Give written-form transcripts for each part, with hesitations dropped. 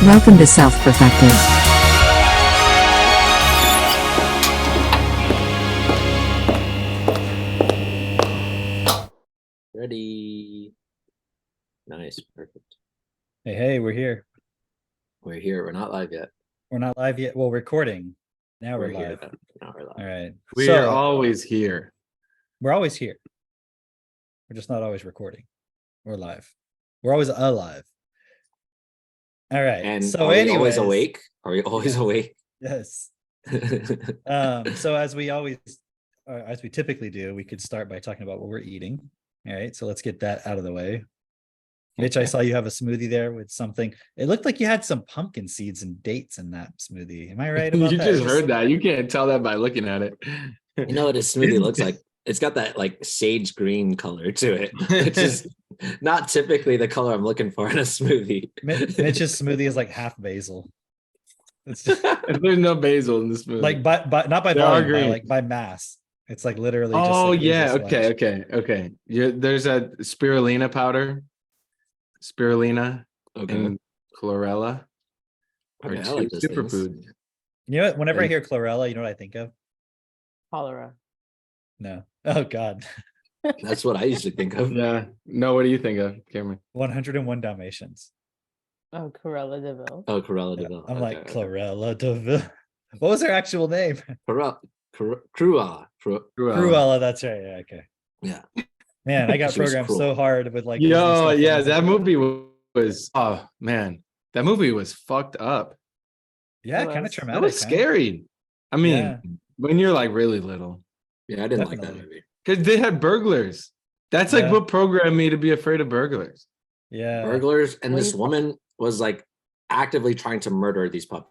Welcome to Self Perfected. Ready. Nice. Perfect. Hey, we're here. We're here. We're not live yet. We're not live yet. Well, recording. Now we're Here live. though. Now we're live. All right. We're always here. We're always here. We're just not always recording. We're live. We're always alive. All right. And so are we anyways, always awake? Are we always awake? yes. So as we typically do, we could start by talking about what we're eating. All right. So let's get that out of the way. Mitch, I saw you have a smoothie there with something. It looked like you had some pumpkin seeds and dates in that smoothie. Am I right about You that? just heard that. You can't tell that by looking at it. You know what a smoothie looks like? It's got that like sage green color to it, which is not typically the color I'm looking for in a smoothie. Mitch's smoothie is like half basil. It's just, There's no basil in this movie. like but not by They are volume, by, green. like by mass. It's like literally just Oh like yeah, basil slash. okay. There's a spirulina powder, spirulina, Okay. and chlorella are Okay, I two like those things. superfoods. You know what? Whenever I And- hear chlorella, you know what I think of? Cholera. No. Oh God. That's what I usually think of. Yeah. No, what do you think of, Cameron? 101 Dalmatians. Oh, Corella Deville. Oh, Cruella Yeah, Deville. I'm Okay, like okay. Chlorella Deville. What was her actual name? Cruella. Cruella. Cruella. That's right. Yeah. Okay. Yeah. Man, I got She was programmed cruel. so hard with like. Disney Yo, stuff yeah, I was that like, movie was. Oh man, that movie was fucked up. Yeah, It kind of was. traumatic. That was huh? scary. I mean, Yeah. when you're like really little, Yeah, I didn't like that Definitely. movie. because they had burglars. That's like Yeah. what programmed me to be afraid of burglars. Yeah. Burglars, and What this do you- woman was like actively trying to murder these puppies.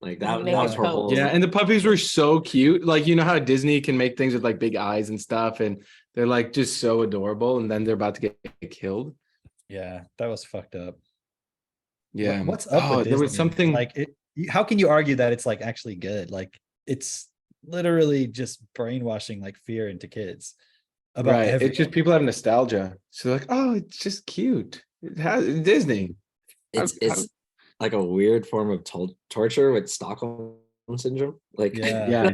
Like that Make was it her coat. whole. Yeah, and the puppies were so cute. Like, you know how Disney can make things with like big eyes and stuff, and they're like just so adorable, and then they're about to get killed. Yeah, that was fucked up. Yeah. What's up Oh, with there was Disney? something like it? How can you argue that it's like actually good? Like it's literally just brainwashing like fear into kids about right. everything. It's just people have nostalgia. So like, oh, it's just cute. It has Disney. It's like a weird form of torture with Stockholm syndrome. Like Yeah. Yeah.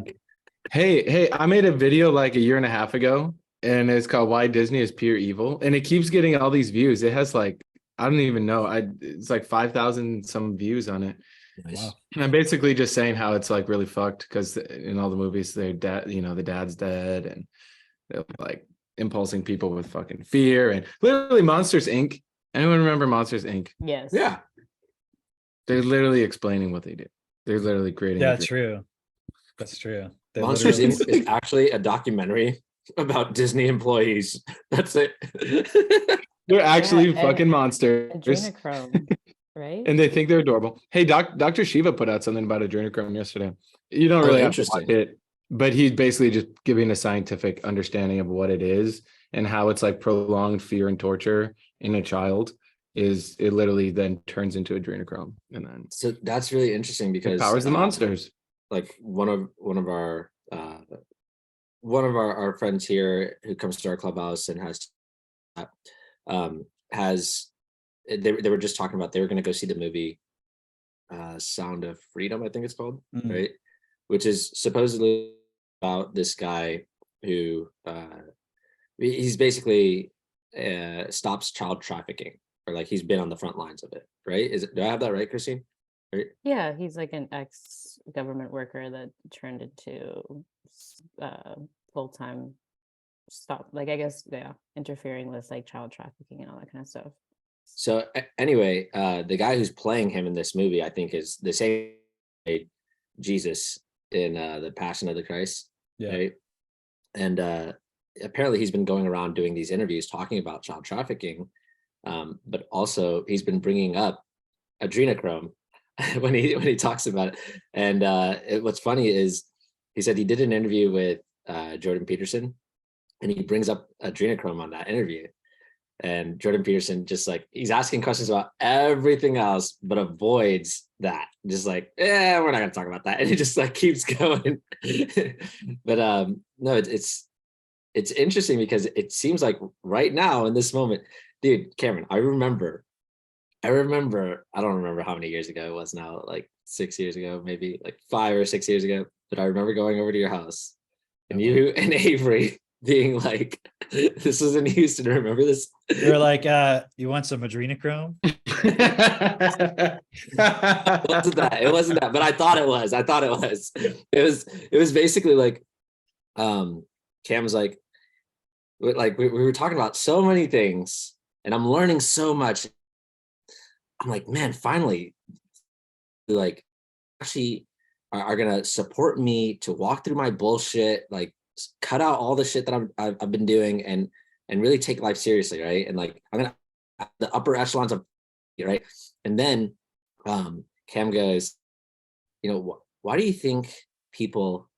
Hey, I made a video like a year and a half ago, and it's called Why Disney is Pure Evil. And it keeps getting all these views. It has like, I don't even know. It's like 5,000 some views on it. Nice. Wow. And I'm basically just saying how it's like really fucked because in all the movies, their dad, the dad's dead, and they're like impulsing people with fucking fear and literally Monsters Inc. Anyone remember Monsters Inc? Yes. Yeah. They're literally explaining what they do. They're literally creating. Yeah, a dream. true. That's true. They Monsters literally- Inc. is actually a documentary about Disney employees. That's it. They're actually and fucking monsters, Adrenochrome, right? and they think they're adorable. Hey, Dr. Shiva put out something about adrenochrome yesterday. You don't Oh, really have to interesting. watch it, but he's basically just giving a scientific understanding of what it is and how it's like prolonged fear and torture in a child. Is it literally then turns into adrenochrome and then So that's really interesting it because powers the monsters. like one of our friends here who comes to our clubhouse and has they were just talking about they were going to go see the movie Sound of Freedom, I think it's called, Mm. right? Which is supposedly about this guy who he's basically stops child trafficking, or like he's been on the front lines of it, right? Do I have that right, Christine? Right? Yeah, he's like an ex-government worker that turned into full-time stop. Like I guess, yeah, interfering with like child trafficking and all that kind of stuff. So anyway, the guy who's playing him in this movie, I think, is the same Jesus in the Passion of the Christ, Yeah. right? And apparently, he's been going around doing these interviews talking about child trafficking, but also he's been bringing up adrenochrome when he talks about it. And what's funny is he said he did an interview with Jordan Peterson, and he brings up adrenochrome on that interview. And Jordan Peterson just like he's asking questions about everything else, but avoids that. Just like, we're not gonna talk about that, and he just like keeps going. But no, it's interesting because it seems like right now in this moment, dude, Cameron, I remember I remember, I don't remember how many years ago it was now, like 6 years ago, maybe like 5 or 6 years ago. But I remember going over to your house and you and Avery being like, this was in Houston. Remember this? You're like, you want some adrenochrome? It wasn't that. It wasn't that. But I thought it was. I thought it was. It was basically like, Cam was like we were talking about so many things and I'm learning so much. I'm like, man, finally, like, actually are gonna support me to walk through my bullshit, like cut out all the shit that I've been doing and really take life seriously, right? And like I'm gonna the upper echelons of right. And then Cam goes, you know, why do you think people?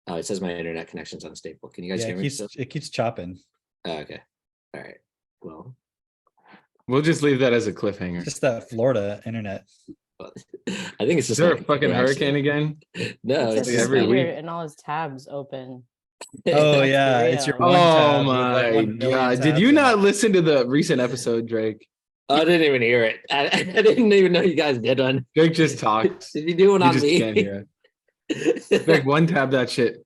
Oh, it says my internet connection's unstable. Can you guys Yeah, hear me? still? it keeps chopping. Oh, okay. All right. Well, We'll just leave that as a cliffhanger. Just that Florida internet. I think it's Is just there a my fucking connection. hurricane again? No, It's it's just just every every my- week. and all his tabs open. Oh Let's be yeah, it's your real. one tab Oh with, like, my 1 million god! Did tabs you in not it. listen to the recent episode, Drake? I didn't even hear it. I didn't even know you guys did one. Drake just talks. Did you do one You on just me? can't hear it. Drake, one tab that shit.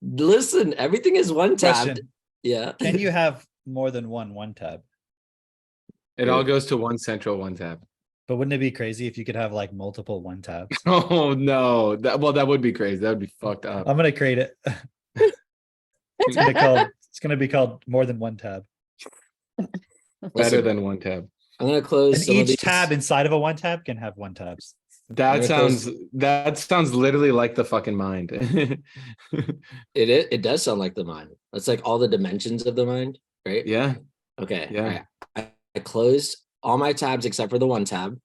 Listen, everything is one tab. Question: Yeah. Can you have more than one tab? It all goes to one central one tab. But wouldn't it be crazy if you could have like multiple one tabs? Oh no! That would be crazy. That would be fucked up. I'm gonna create it. It's gonna be called more than one tab. Better Listen, than one tab. I'm gonna close And some of each these. tab inside of a one tab can have one tabs. That gonna sounds literally like the fucking mind. It does sound like the mind. It's like all the dimensions of the mind, right? Yeah. Okay. Yeah. all right. I closed all my tabs except for the one tab,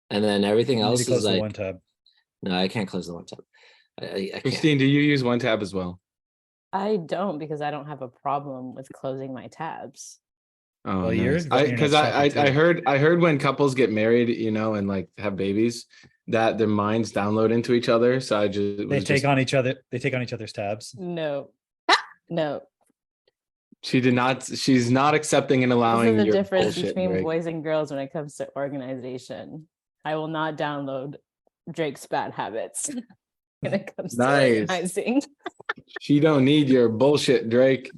and then everything You need else to close is the like one tab. no, I can't close the one tab. I can't. Christine, do you use one tab as well? I don't because I don't have a problem with closing my tabs. Oh, Well, yours- nice. the Because internet's choppy, too. I heard when couples get married, you know, and like have babies, that their minds download into each other. So I just They take on each other. They take on each other's tabs. No, no. She's not accepting and This allowing is the your difference bullshit, between Drake. boys and girls when it comes to organization. I will not download Drake's bad habits when it comes to Nice. organizing. She don't need your bullshit, Drake.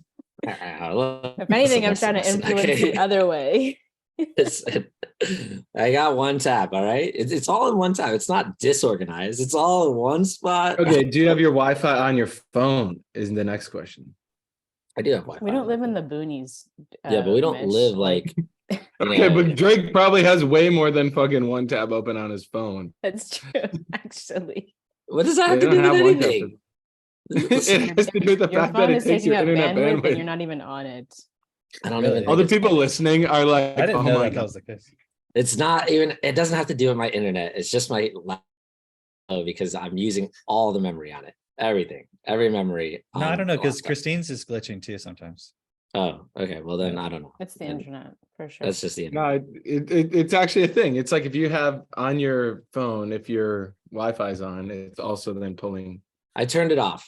If anything, I'm trying to influence the other way. Listen, I got one tab. All right, it's all in one tab. It's not disorganized. It's all in one spot. Okay, do you have your Wi-Fi on your phone? Is the next question. I do have Wi-Fi. We don't live in the boonies. Yeah, but we don't Mitch. live like. Okay, but Drake probably has way more than fucking one tab open on his phone. That's true, actually. What does that have They to do don't with have one tab. anything? It has to do with the Your fact that phone it is takes taking your up internet bandwidth and bandwidth. you're not even on it. I don't Really? even. All think the it's people my- listening are like, I didn't oh know my that God. was the case. It's not even. It doesn't have to do with my internet. It's just my laptop because I'm using all the memory on it. Everything, every memory. No, I on don't know the because laptop. Christine's is glitching too sometimes. Oh, okay. Well, then Yeah. I don't know. It's the And internet for sure. That's just the internet. No, it's actually a thing. It's like if you have on your phone, if your Wi-Fi is on, it's also then pulling. I turned it off.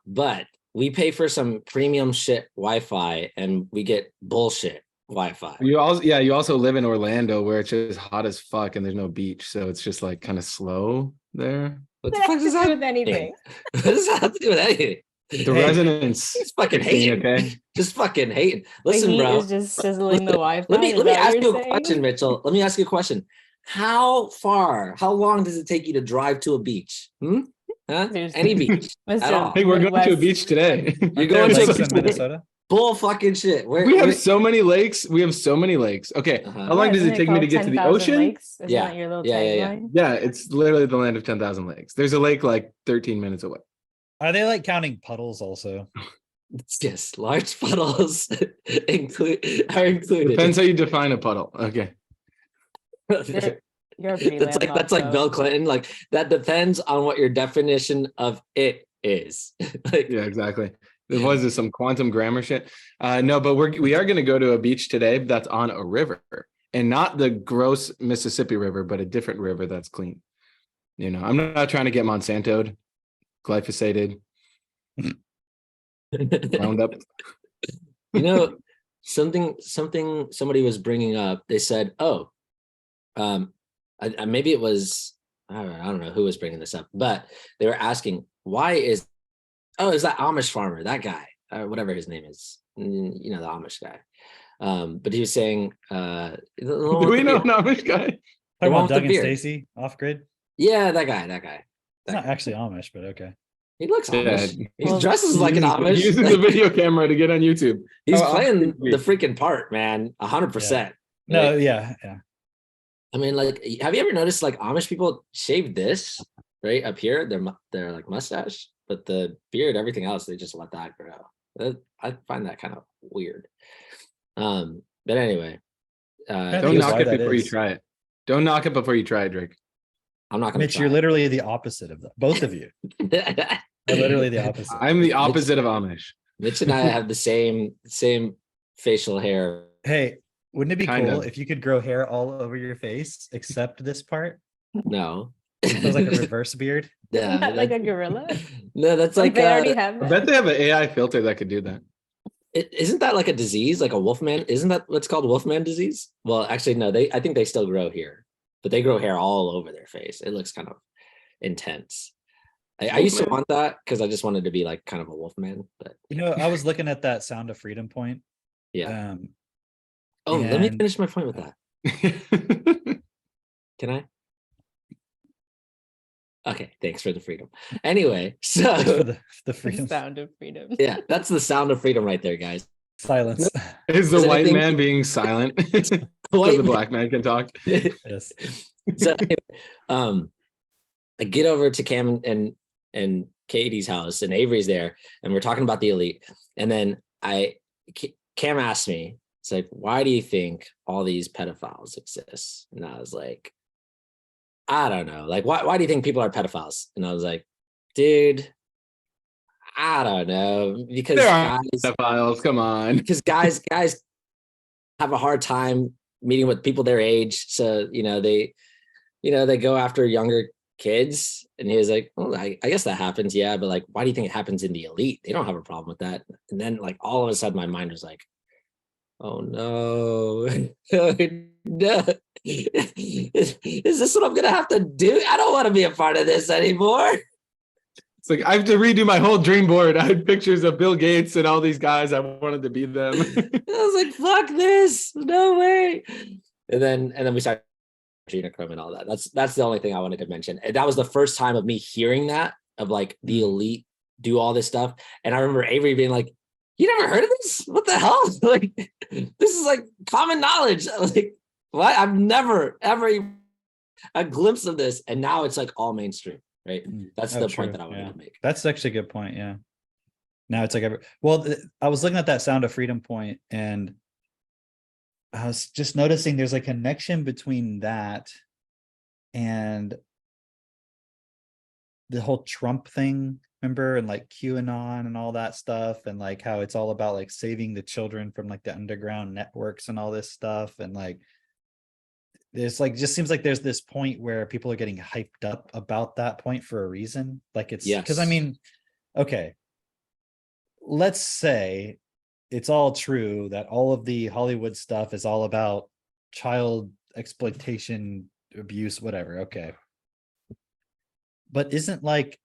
But we pay for some premium shit Wi-Fi, and we get bullshit Wi-Fi. You also live in Orlando where it's just hot as fuck and there's no beach, so it's just like kind of slow there. What the That fuck has does to that do with anything. What does that have to do with anything? The Hey, resonance. He's fucking Christine, hating. okay? Just fucking hating. The Listen, heat bro. is just sizzling the Wi-Fi. Let me is let me that what ask you're you a saying? question, Mitchell. Let me ask you a question. How long does it take you to drive to a beach? Huh? Seriously. Any beach at Mr. all? Hey, we're going to a Midwest. beach today. You're Aren't there going to a lakes beach in Minnesota? Bull fucking shit. Where, We where- have so many lakes. Okay, Uh-huh. how long Yeah, does isn't it take me to called get to the 10,000 ocean? Lakes? Isn't Yeah. that your little Yeah, yeah, yeah. tagline? Yeah, it's literally the land of 10,000 lakes. There's a lake like 13 minutes away. Are they like counting puddles also? Yes, large puddles are included. Depends how you define a puddle. Okay. You're pretty That's like landlocked, Bill though. Clinton. Like that depends on what your definition of it is. Like Yeah, exactly. Was this some quantum grammar shit? No, but we are going to go to a beach today that's on a river, and not the gross Mississippi River, but a different river that's clean. You know, I'm not trying to get Monsanto'd, glyphosated, wound up. you know, somebody was bringing up. They said, "Oh, maybe it was I don't know who was bringing this up, but they were asking why is that Amish farmer, that guy, whatever his name is, you know, the Amish guy." But he was saying, Do we know an Amish guy? Talking one about with the Doug and beard. Stacy off grid. Yeah, that guy. It's not actually Amish, but okay. He looks Amish. Yeah. He Well, dresses like an Amish. He uses the video camera to get on YouTube. He's Oh, playing Amish. the freaking part, man. 100%. No, Right? yeah. I mean, like, have you ever noticed like Amish people shave this right up here, their like mustache, but the beard, everything else, they just let that grow. I find that kind of weird. But anyway, I Don't think knock why it that before you is. try it. Don't knock it before you try it, Drake. I'm not gonna Mitch, try. you're literally the opposite of that. Both of you are literally the opposite. I'm the opposite of Amish. Mitch and I have the same facial hair. Hey, wouldn't it be Kind cool of. if you could grow hair all over your face except this part? No. It was like a reverse beard. Yeah, Not like a gorilla. No, that's Like like they already have I that. bet they have an AI filter that could do that. isn't that like a disease, like a wolfman? Isn't that what's called wolfman disease? Well, actually, no, I think they still grow here, but they grow hair all over their face. It looks kind of intense. I used to Wolfman? want that because I just wanted to be like kind of a wolfman, but You know, I was looking at that Sound of Freedom point. yeah. Um, Oh, let me and- finish my point with that. Can I? Okay, thanks for the freedom. Anyway, thanks for so the The freedom sound of freedom. yeah, that's the sound of freedom right there, guys. silence. Is the Is white anything- man being silent so White the black man can talk? Yes. So I get over to Cam and Katie's house, and Avery's there, and we're talking about the elite. And then Cam asked me, it's like, why do you think all these pedophiles exist? And I was like, I don't know. Like, why do you think people are pedophiles? And I was like, dude, I don't know. Because There are guys, pedophiles. Come on. because guys have a hard time meeting with people their age. So, they go after younger kids. And he was like, well, I guess that happens. Yeah. But like, why do you think it happens in the elite? They don't have a problem with that. And then like all of a sudden my mind was like, oh no. No. Is this what I'm going to have to do? I don't want to be a part of this anymore. It's like I have to redo my whole dream board. I had pictures of Bill Gates and all these guys. I wanted to be them. I was like, fuck this. No way. And then we started adrenochrome and all that. That's the only thing I wanted to mention. And that was the first time of me hearing that, of like the elite do all this stuff. And I remember Avery being like, you never heard of this? What the hell? Like, this is like common knowledge. I was like, what? I've never ever even a glimpse of this. And now it's like all mainstream, right? That's Oh, the true. point that I wanted Yeah. to make. That's actually a good point. Yeah. Now it's like I was looking at that Sound of Freedom point, and I was just noticing there's a connection between that and the whole Trump thing, remember, and like QAnon and all that stuff, and like how it's all about like saving the children from like the underground networks and all this stuff. And like there's like just seems like there's this point where people are getting hyped up about that point for a reason. Like it's because I Yes. mean, okay, let's say it's all true that all of the Hollywood stuff is all about child exploitation, abuse, whatever. Okay. But isn't like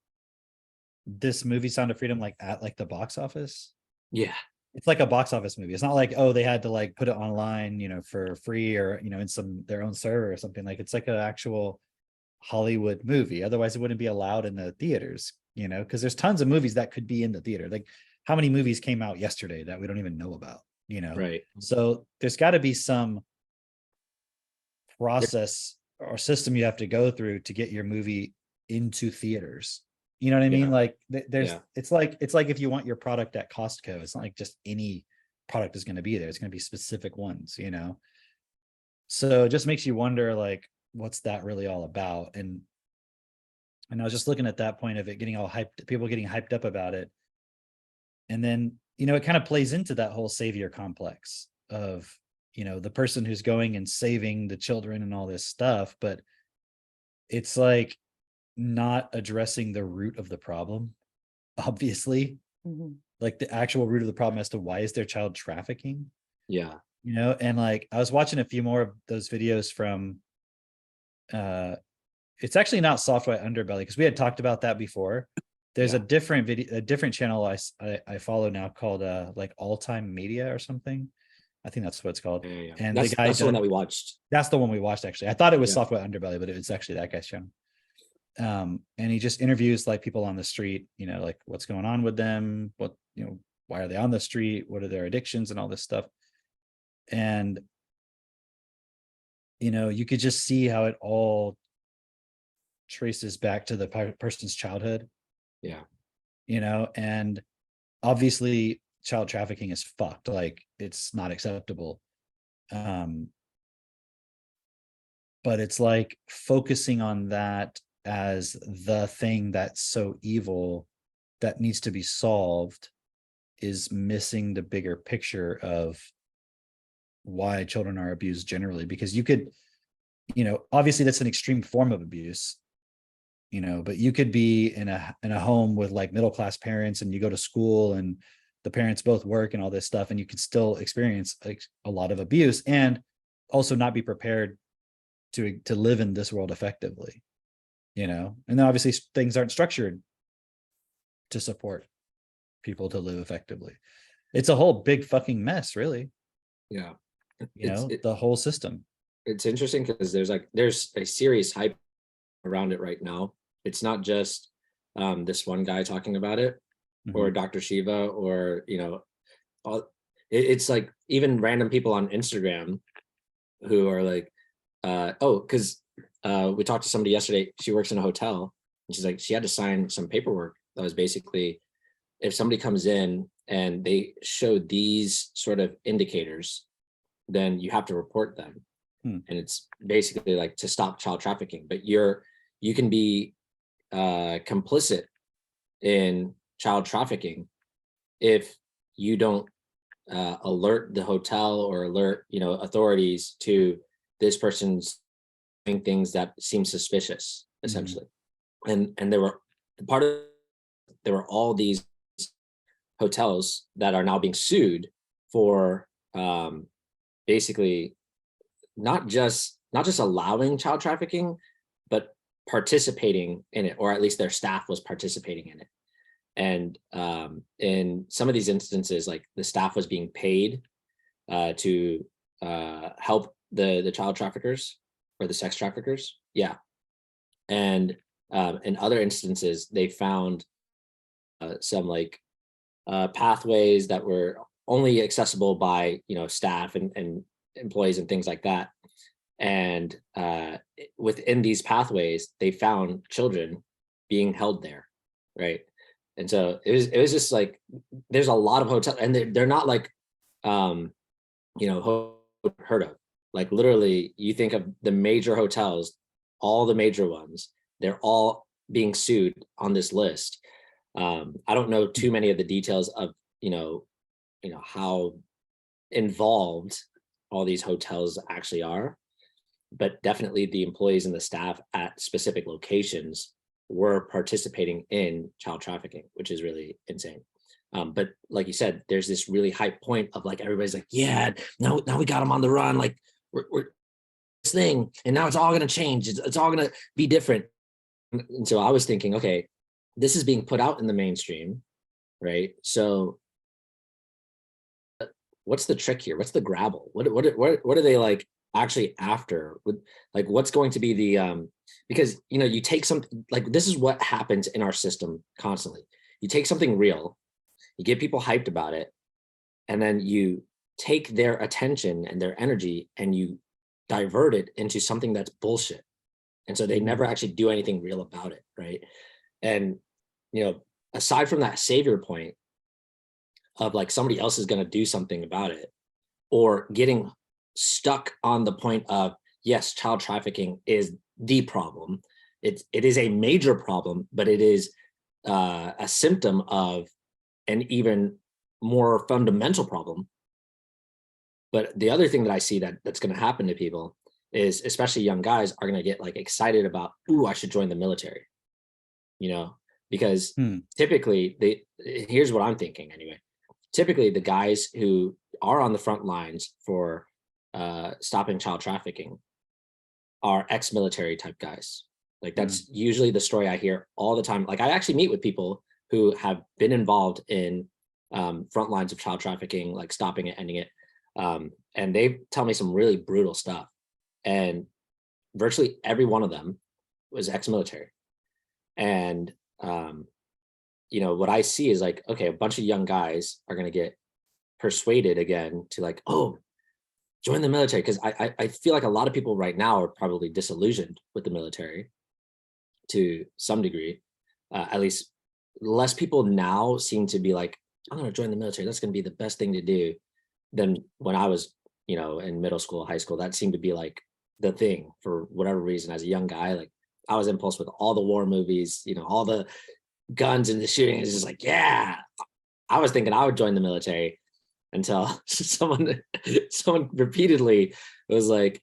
this movie Sound of Freedom like at like the box office? Yeah. It's like a box office movie. It's not like, oh, they had to like put it online, for free or, in their own server or something. Like it's like an actual Hollywood movie. Otherwise it wouldn't be allowed in the theaters, because there's tons of movies that could be in the theater. Like how many movies came out yesterday that we don't even know about, Right. So there's got to be some process or system you have to go through to get your movie into theaters. You know what I mean? Yeah. Like there's, Yeah. it's like if you want your product at Costco, it's not like just any product is going to be there. It's going to be specific ones, So it just makes you wonder, like, what's that really all about? And I was just looking at that point of it getting all hyped, people getting hyped up about it. And then, it kind of plays into that whole savior complex of, the person who's going and saving the children and all this stuff. But it's like not addressing the root of the problem, obviously. Mhm. Like the actual root of the problem as to why is there child trafficking. Yeah. you know. And like I was watching a few more of those videos from it's actually not Soft White Underbelly, because we had talked about that before. There's Yeah. a different video, a different channel I follow now called like All Time Media or something. I think that's what it's called. Yeah. And That's the guy the one that we watched. that's the one we watched actually. I thought it was Yeah. Soft White Underbelly, but it was actually that guy's channel. And he just interviews like people on the street, you know, like what's going on with them, what, you know, why are they on the street, what are their addictions and all this stuff. And you know, you could just see how it all traces back to the person's childhood, Yeah. you know. And obviously child trafficking is fucked, like it's not acceptable. But it's like focusing on that as the thing that's so evil that needs to be solved is missing the bigger picture of why children are abused generally. Because you could, you know, obviously that's an extreme form of abuse, you know, but you could be in a home with like middle class parents, and you go to school and the parents both work and all this stuff, and you can still experience like a lot of abuse and also not be prepared to live in this world effectively, you know. And then obviously things aren't structured to support people to live effectively. It's a whole big fucking mess, really, Yeah. you know, the whole system. It's interesting because there's a serious hype around it right now. It's not just this one guy talking about it, or Mhm. Dr. Shiva, or you know, it's like even random people on Instagram who are like, oh, because we talked to somebody yesterday. She works in a hotel, and she's like, she had to sign some paperwork that was basically, if somebody comes in and they show these sort of indicators, then you have to report them. And it's basically like to stop child trafficking. But you can be complicit in child trafficking if you don't alert the hotel or alert, you know, authorities to this person's doing things that seem suspicious, essentially. And there were there were all these hotels that are now being sued for basically not just allowing child trafficking, but participating in it, or at least their staff was participating in it. And in some of these instances, like the staff was being paid to help the child traffickers or the sex traffickers. Yeah. And in other instances, they found some like pathways that were only accessible by, you know, staff and employees and things like that. And within these pathways, they found children being held there, right? And so it was just like, there's a lot of hotels, and they're not like you know, heard of. Like literally, you think of the major hotels, all the major ones, they're all being sued on this list. I don't know too many of the details of, you know, how involved all these hotels actually are, but definitely the employees and the staff at specific locations were participating in child trafficking, which is really insane. But like you said, there's this really high point of like, everybody's like, yeah, now we got them on the run, like we're this thing, and now it's all going to change. It's all going to be different. And so I was thinking, okay, this is being put out in the mainstream, right? So what's the trick here? What's the grabble? What are they like actually after? Like what's going to be the because, you know, you take something like, this is what happens in our system constantly. You take something real, you get people hyped about it, and then you take their attention and their energy and you divert it into something that's bullshit. And so they never actually do anything real about it, right? And, you know, aside from that savior point of like somebody else is going to do something about it, or getting stuck on the point of, yes, child trafficking is the problem. It is a major problem, but it is a symptom of an even more fundamental problem. But the other thing that I see that's going to happen to people is, especially young guys, are going to get like excited about, ooh, I should join the military, you know, because typically here's what I'm thinking anyway. Typically the guys who are on the front lines for stopping child trafficking are ex-military type guys. Like that's usually the story I hear all the time. Like I actually meet with people who have been involved in front lines of child trafficking, like stopping it, ending it. And they tell me some really brutal stuff. And virtually every one of them was ex-military. And you know, what I see is like, okay, a bunch of young guys are going to get persuaded again to like, oh, join the military. Because I feel like a lot of people right now are probably disillusioned with the military to some degree. At least less people now seem to be like, I'm going to join the military. That's going to be the best thing to do than when I was, you know, in middle school, high school. That seemed to be like the thing for whatever reason. As a young guy, like I was impulsed with all the war movies, you know, all the guns and the shooting. It's just like, yeah, I was thinking I would join the military until someone repeatedly was like,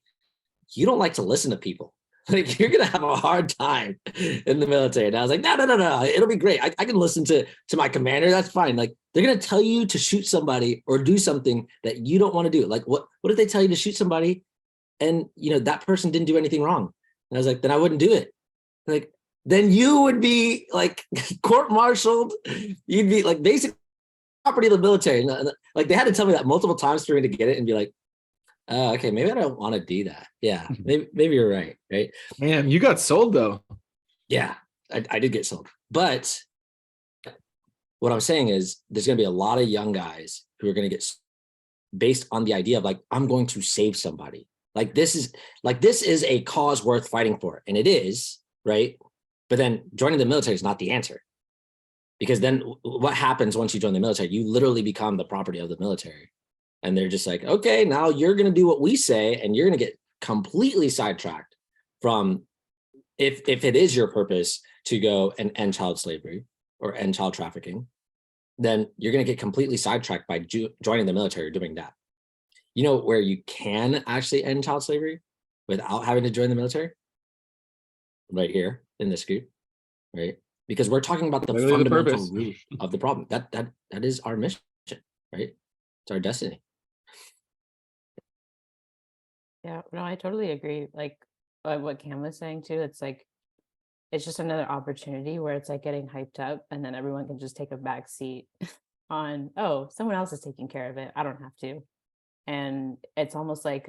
you don't like to listen to people. Like you're gonna have a hard time in the military. And I was like, no, it'll be great. I can listen to my commander. That's fine. Like they're gonna tell you to shoot somebody or do something that you don't want to do. Like what if they tell you to shoot somebody and you know that person didn't do anything wrong? And I was like, then I wouldn't do it. Like then you would be like court-martialed. You'd be like basic property of the military. Like they had to tell me that multiple times for me to get it and be like, oh, okay, maybe I don't want to do that. Yeah, maybe you're right. Right. Man, you got sold though. Yeah, I did get sold. But what I'm saying is there's going to be a lot of young guys who are going to get based on the idea of like, I'm going to save somebody. Like this is a cause worth fighting for. And it is, right? But then joining the military is not the answer. Because then what happens once you join the military? You literally become the property of the military. And they're just like, okay, now you're going to do what we say, and you're going to get completely sidetracked from if it is your purpose to go and end child slavery or end child trafficking, then you're going to get completely sidetracked by joining the military or doing that. You know where you can actually end child slavery without having to join the military? Right here in this group, right? Because we're talking about the Literally fundamental root of the problem. That is our mission, right? It's our destiny. Yeah, no, I totally agree. Like what Cam was saying too, it's like it's just another opportunity where it's like getting hyped up and then everyone can just take a back seat on, oh, someone else is taking care of it. I don't have to. And it's almost like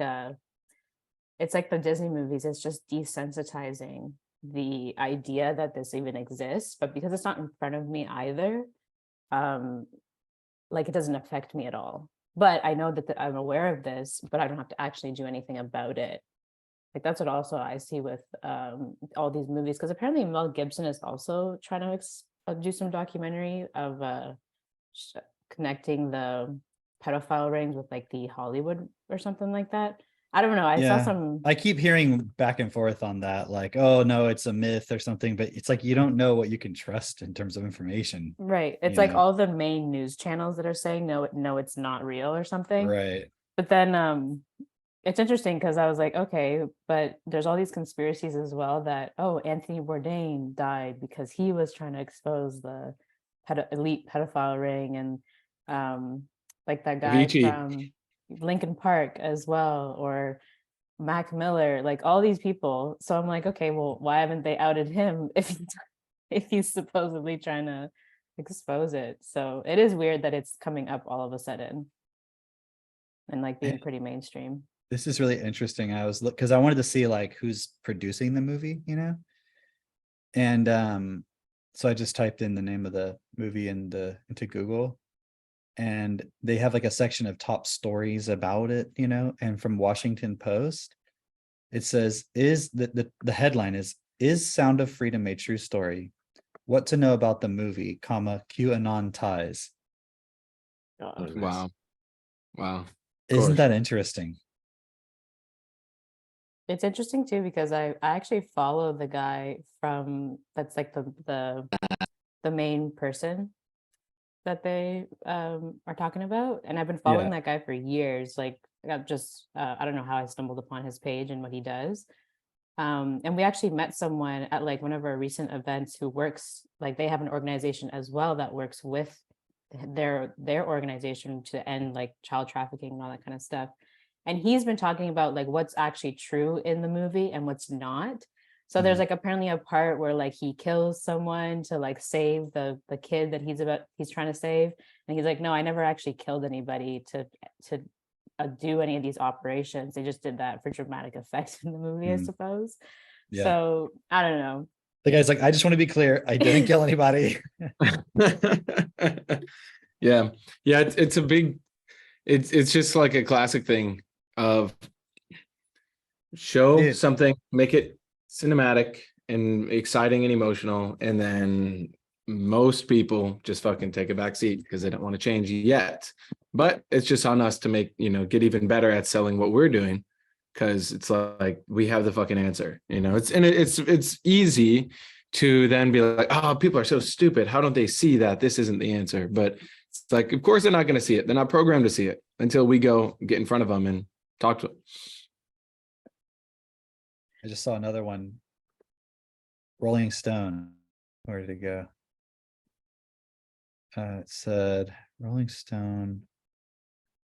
it's like the Disney movies, it's just desensitizing the idea that this even exists, but because it's not in front of me either, like it doesn't affect me at all. But I know that I'm aware of this, but I don't have to actually do anything about it. Like that's what also I see with all these movies, because apparently Mel Gibson is also trying to do some documentary of connecting the pedophile rings with like the Hollywood or something like that. I don't know. I saw some. I keep hearing back and forth on that, like, oh no, it's a myth or something, but it's like you don't know what you can trust in terms of information. Right. It's like all the main news channels that are saying no, it's not real or something. Right. But then it's interesting because I was like, okay, but there's all these conspiracies as well that, oh, Anthony Bourdain died because he was trying to expose the elite pedophile ring, and like that guy from Lincoln Park as well, or Mac Miller, like all these people. So I'm like, okay, well, why haven't they outed him if he's supposedly trying to expose it? So it is weird that it's coming up all of a sudden and like being pretty mainstream. This is really interesting. I was because I wanted to see like who's producing the movie, you know, and so I just typed in the name of the movie into Google. And they have like a section of top stories about it, you know, and from Washington Post, it says, is the headline is Sound of Freedom a true story? What to know about the movie, QAnon ties. Oh, nice. Wow. Isn't that interesting? It's interesting too, because I actually follow the guy that's like the main person that they are talking about, and I've been following that guy for years. Like I don't know how I stumbled upon his page and what he does, and we actually met someone at like one of our recent events who works, like they have an organization as well that works with their organization to end like child trafficking and all that kind of stuff. And he's been talking about like what's actually true in the movie and what's not. So there's like apparently a part where like he kills someone to like save the kid that he's trying to save, and he's like, no, I never actually killed anybody to do any of these operations. They just did that for dramatic effect in the movie, I suppose. Yeah. So I don't know. The guy's like, I just want to be clear, I didn't kill anybody. Yeah, it's a big, it's just like a classic thing of show Dude. something, make it cinematic and exciting and emotional, and then most people just fucking take a back seat because they don't want to change yet. But it's just on us to make, get even better at selling what we're doing, because it's like we have the fucking answer. It's easy to then be like, oh, people are so stupid, how don't they see that this isn't the answer? But it's like, of course they're not going to see it. They're not programmed to see it until we go get in front of them and talk to them. I just saw another one. Rolling Stone. Where did it go? It said Rolling Stone.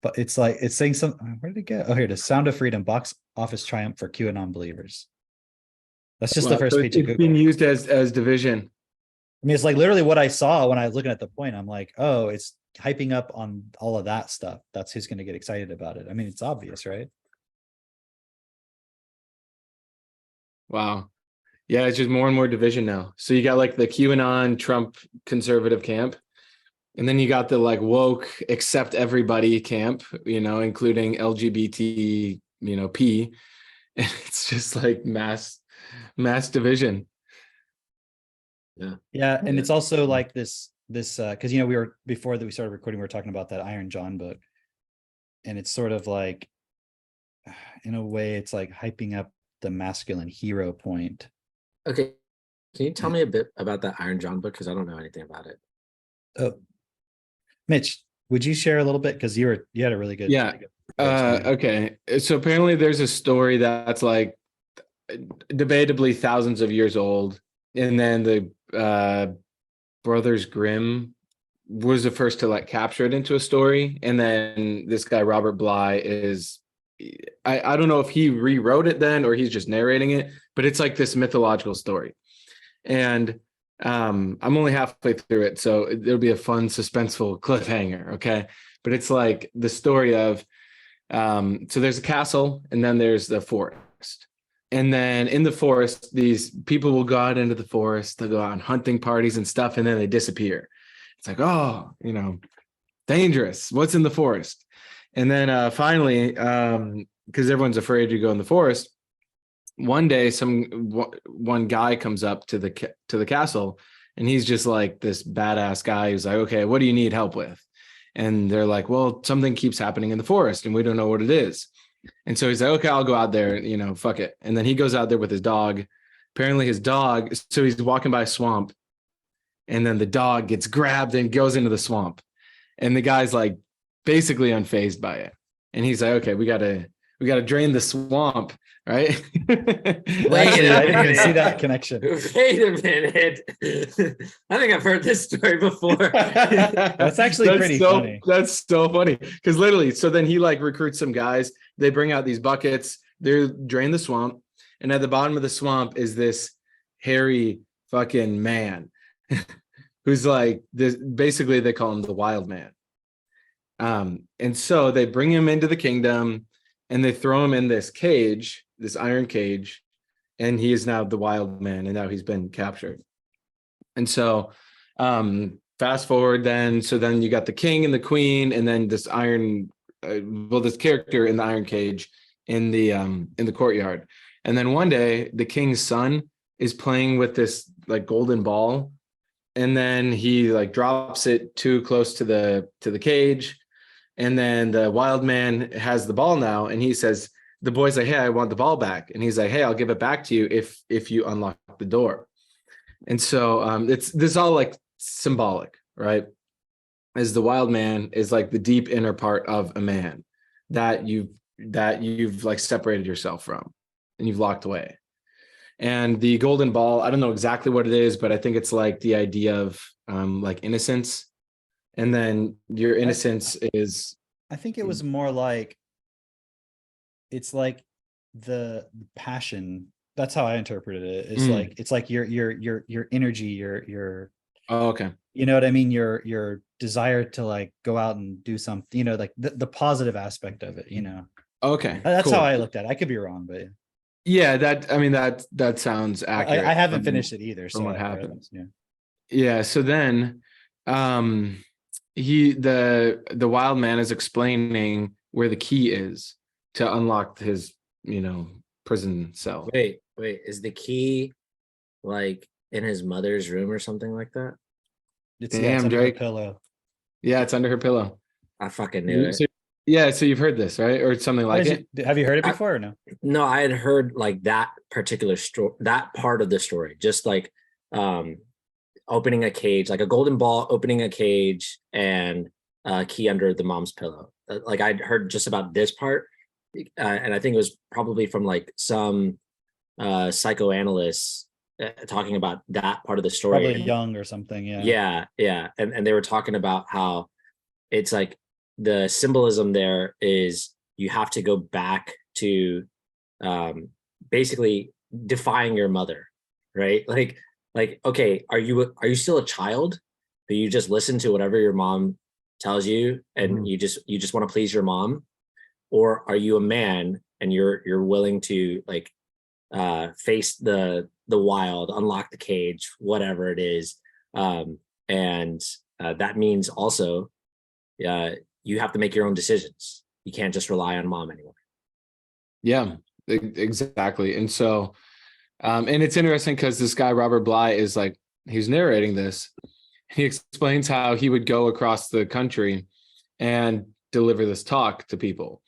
But it's like, it's saying something. Where did it go? Oh, here it is. Sound of Freedom box office triumph for QAnon believers. That's just the first So page of it's Google. being used as division. I mean, it's like literally what I saw when I was looking at the point. I'm like, oh, it's hyping up on all of that stuff. That's who's going to get excited about it. I mean, it's obvious, right? Wow. Yeah, it's just more and more division now. So you got like the QAnon Trump conservative camp, and then you got the like woke accept everybody camp, including LGBT, P. And it's just like mass division. Yeah, and it's also like this because we were, before that we started recording, we were talking about that Iron John book, and it's sort of like, in a way, it's like hyping up the masculine hero point. Okay, can you tell me a bit about that Iron John book, because I don't know anything about it? Oh, Mitch, would you share a little bit, because you had a really good Okay, so apparently there's a story that's like debatably thousands of years old, and then the Brothers Grimm was the first to like capture it into a story, and then this guy Robert Bly is, I don't know if he rewrote it then or he's just narrating it, but it's like this mythological story. And I'm only halfway through it, so it'll be a fun suspenseful cliffhanger. Okay, but it's like the story of so there's a castle, and then there's the forest, and then in the forest these people will go out into the forest, they'll go out on hunting parties and stuff, and then they disappear. It's like, oh, dangerous, what's in the forest? And then finally, because everyone's afraid to go in the forest, one day one guy comes up to the castle, and he's just like this badass guy who's like, okay, what do you need help with? And they're like, well, something keeps happening in the forest and we don't know what it is. And so he's like, okay, I'll go out there, fuck it. And then he goes out there with his dog. Apparently his dog, so he's walking by a swamp, and then the dog gets grabbed and goes into the swamp, and the guy's like basically unfazed by it. And he's like, okay, we gotta drain the swamp, right? Wait, I didn't even see that connection. Wait a minute. I think I've heard this story before. That's actually pretty funny. That's so funny, because literally, so then he like recruits some guys. They bring out these buckets. They drain the swamp, and at the bottom of the swamp is this hairy fucking man who's like this. Basically, they call him the Wild Man. And so they bring him into the kingdom, and they throw him in this cage, this iron cage, and he is now the Wild Man, and now he's been captured. And so fast forward then, so then you got the king and the queen, and then this this character in the iron cage in the courtyard. And then one day the king's son is playing with this like golden ball, and then he like drops it too close to the cage. And then the Wild Man has the ball now, and he says, the boy's like, hey, I want the ball back. And he's like, hey, I'll give it back to you if you unlock the door. And so this is all like symbolic, right? As the Wild Man is like the deep inner part of a man that you've like separated yourself from and you've locked away. And the golden ball, I don't know exactly what it is, but I think it's like the idea of like innocence and then your innocence is I think it was more like it's like the passion. That's how I interpreted it. It's like your energy, your oh, okay. you know what I mean? Your desire to like go out and do something, you know, like the positive aspect of it, you know. Okay, That's how cool. I looked at it. I could be wrong, but Yeah, that sounds accurate. I haven't from- finished it either. from So what happens. Yeah. Yeah, so then the wild man is explaining where the key is to unlock his, prison cell. Wait, is the key like in his mother's room or something like that? It's Damn, under her Drake. pillow. Yeah, it's under her pillow. I fucking knew it. So, yeah, so you've heard this, right? Or something like it. Have you heard it I- before or no? No, I had heard like that particular story, that part of the story, just like opening a cage, like a golden ball opening a cage and a key under the mom's pillow. Like I'd heard just about this part, and I think it was probably from like some psychoanalysts talking about that part of the story. Probably And- Young or something. Yeah. yeah, and they were talking about how it's like the symbolism there is you have to go back to basically defying your mother, right? Like okay, are you still a child, but you just listen to whatever your mom tells you and Mhm. you just want to please your mom? Or are you a man and you're willing to like face the wild, unlock the cage, whatever it is? And that means also you have to make your own decisions. You can't just rely on mom anymore. Yeah, exactly. And so, and it's interesting because this guy, Robert Bly, is like, he's narrating this. He explains how he would go across the country and deliver this talk to people.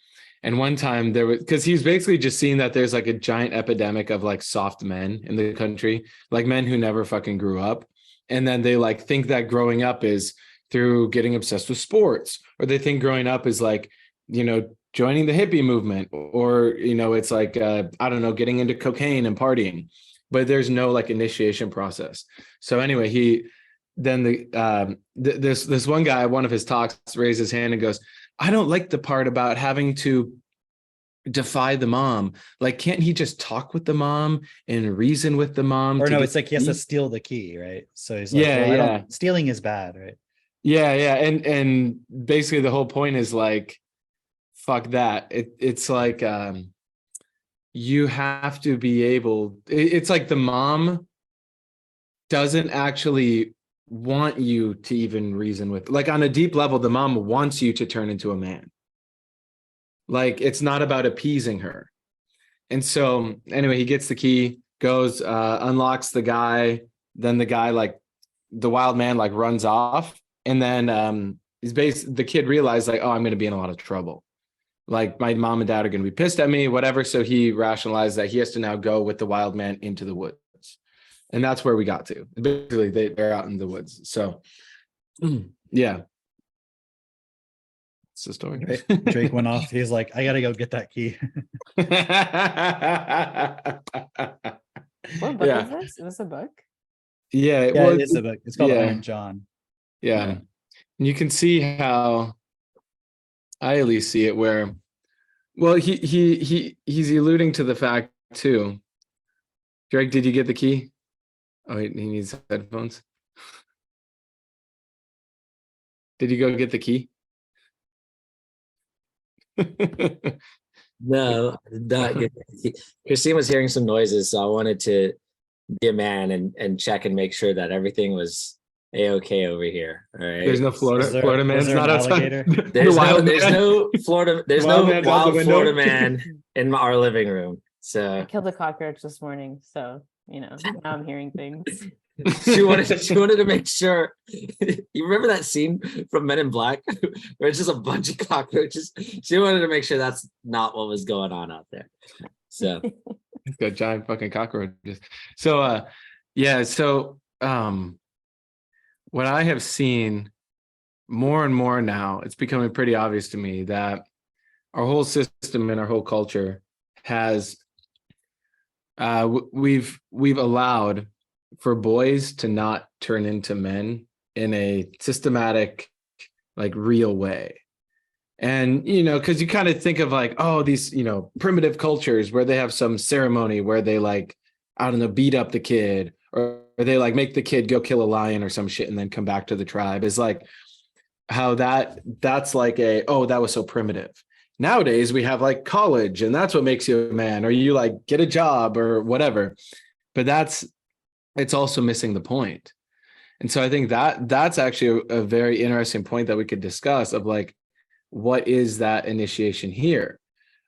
And one time there was, because he's basically just seeing that there's like a giant epidemic of like soft men in the country, like men who never fucking grew up. And then they like think that growing up is through getting obsessed with sports, or they think growing up is like, joining the hippie movement, or, it's like, I don't know, getting into cocaine and partying, but there's no like initiation process. So anyway, this one guy, one of his talks, raised his hand and goes, I don't like the part about having to defy the mom. Like, can't he just talk with the mom and reason with the mom? Or to no, get it's like he has the to key? steal the key, right? So he's like, Yeah, well, I yeah. don't, stealing is bad, right? Yeah, and basically the whole point is like, fuck that. It's like you have to be able. It's like the mom doesn't actually want you to even reason with. Like on a deep level, the mom wants you to turn into a man. Like it's not about appeasing her. And so anyway, he gets the key, goes, unlocks the guy. Then the guy, like the wild man, like runs off. And then the kid realized like, oh, I'm going to be in a lot of trouble. Like my mom and dad are going to be pissed at me, whatever. So he rationalized that he has to now go with the wild man into the woods. And that's where we got to. Basically, they're out in the woods. So yeah. It's the story. Drake went off. He's like, I gotta go get that key. What book Yeah. is this? Is this a book? Yeah, Yeah, well, it is a book. It's called yeah. Iron John. yeah. And you can see how I at least see it where, well, he's alluding to the fact too. Greg, did you get the key? Oh, he needs headphones. Did you go get the key? No, not good. Christine was hearing some noises, so I wanted to be a man and check and make sure that everything was a-okay over here. All right. There's no Was there- Florida was man's there not an outside. alligator? There's The no, wild there's man. no Florida, there's Wild no man's out the wild window. Florida man in our living room. I So killed a cockroach this morning, so now I'm hearing things. she wanted to make sure. You remember that scene from Men in Black where it's just a bunch of cockroaches? She wanted to make sure that's not what was going on out there. So He's got giant fucking cockroaches. So yeah, so what I have seen more and more now, it's becoming pretty obvious to me that our whole system and our whole culture has we've allowed for boys to not turn into men in a systematic like real way. And, you know, because you kind of think of like, oh, these, you know, primitive cultures where they have some ceremony where they like, I don't know, beat up the kid, or they like make the kid go kill a lion or some shit and then come back to the tribe, is like how that's like a, oh, that was so primitive. Nowadays we have like college, and that's what makes you a man, or you like get a job or whatever. But it's also missing the point. And so I think that's actually a very interesting point that we could discuss of like, what is that initiation here?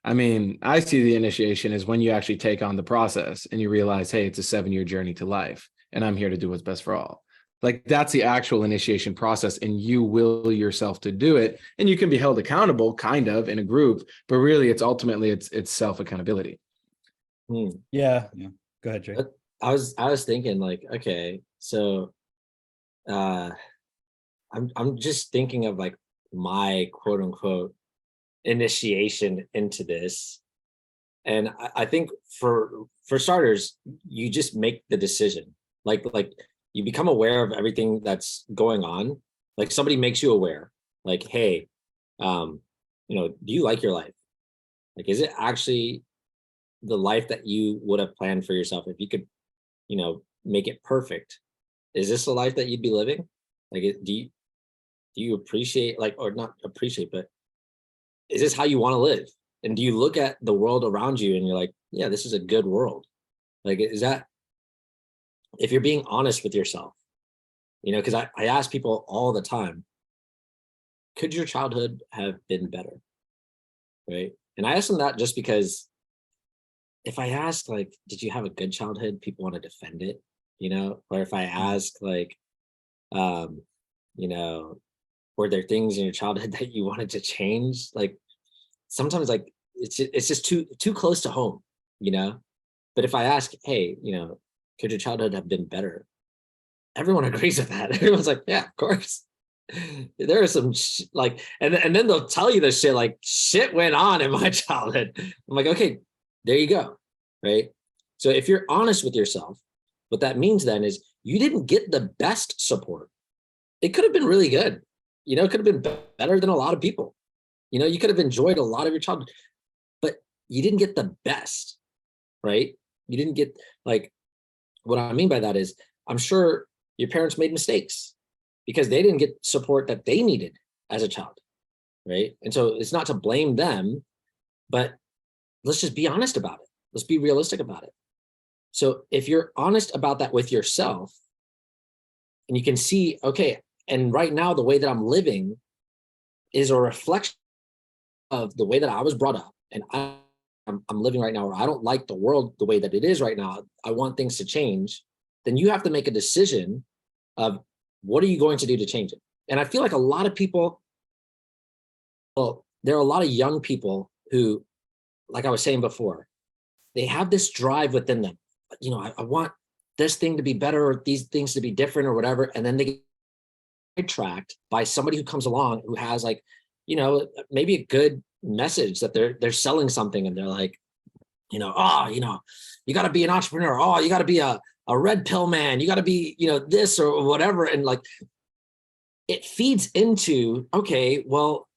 I mean, I see the initiation as when you actually take on the process and you realize, hey, it's a 7-year journey to life, and I'm here to do what's best for all. Like that's the actual initiation process, and you will yourself to do it. And you can be held accountable kind of in a group, but really it's ultimately it's self-accountability. Yeah. Go ahead, Trey. But I was thinking like, okay, so I'm just thinking of like my quote unquote initiation into this. And I think for starters, you just make the decision. Like you become aware of everything that's going on. Like somebody makes you aware, like, hey, you know, do you like your life? Like, is it actually the life that you would have planned for yourself if you could, you know, make it perfect? Is this the life that you'd be living? Like, do you appreciate, like, or not appreciate, but is this how you want to live? And do you look at the world around you and you're like, yeah, this is a good world? Like, is that, if you're being honest with yourself, you know, because I ask people all the time, could your childhood have been better? Right. And I ask them that just because if I ask, like, did you have a good childhood? People want to defend it, you know, or if I ask, like, you know, were there things in your childhood that you wanted to change? Like, sometimes like it's just too close to home, you know. But if I ask, hey, you know, could your childhood have been better? Everyone agrees with that. Everyone's like, yeah, of course. There are some like, and then they'll tell you this shit, like, shit went on in my childhood. I'm like, okay, there you go, right? So if you're honest with yourself, what that means then is you didn't get the best support. It could have been really good, you know, it could have been better than a lot of people. You know, you could have enjoyed a lot of your childhood, but you didn't get the best, right? You didn't get, like, what I mean by that is I'm sure your parents made mistakes because they didn't get support that they needed as a child, right? And so it's not to blame them, but let's just be honest about it. Let's be realistic about it. So if you're honest about that with yourself and you can see, okay, and right now the way that I'm living is a reflection of the way that I was brought up, and I'm living right now, or I don't like the world the way that it is right now, I want things to change, then you have to make a decision of what are you going to do to change it. And I feel like a lot of people, well, there are a lot of young people who, like I was saying before, they have this drive within them. You know, I want this thing to be better, or these things to be different, or whatever. And then they get sidetracked by somebody who comes along who has, like, you know, maybe a good message that they're selling something, and they're like, you know, oh, you know, you got to be an entrepreneur. Oh, you got to be a red pill man. You got to be, you know, this or whatever. And like, it feeds into, okay, well,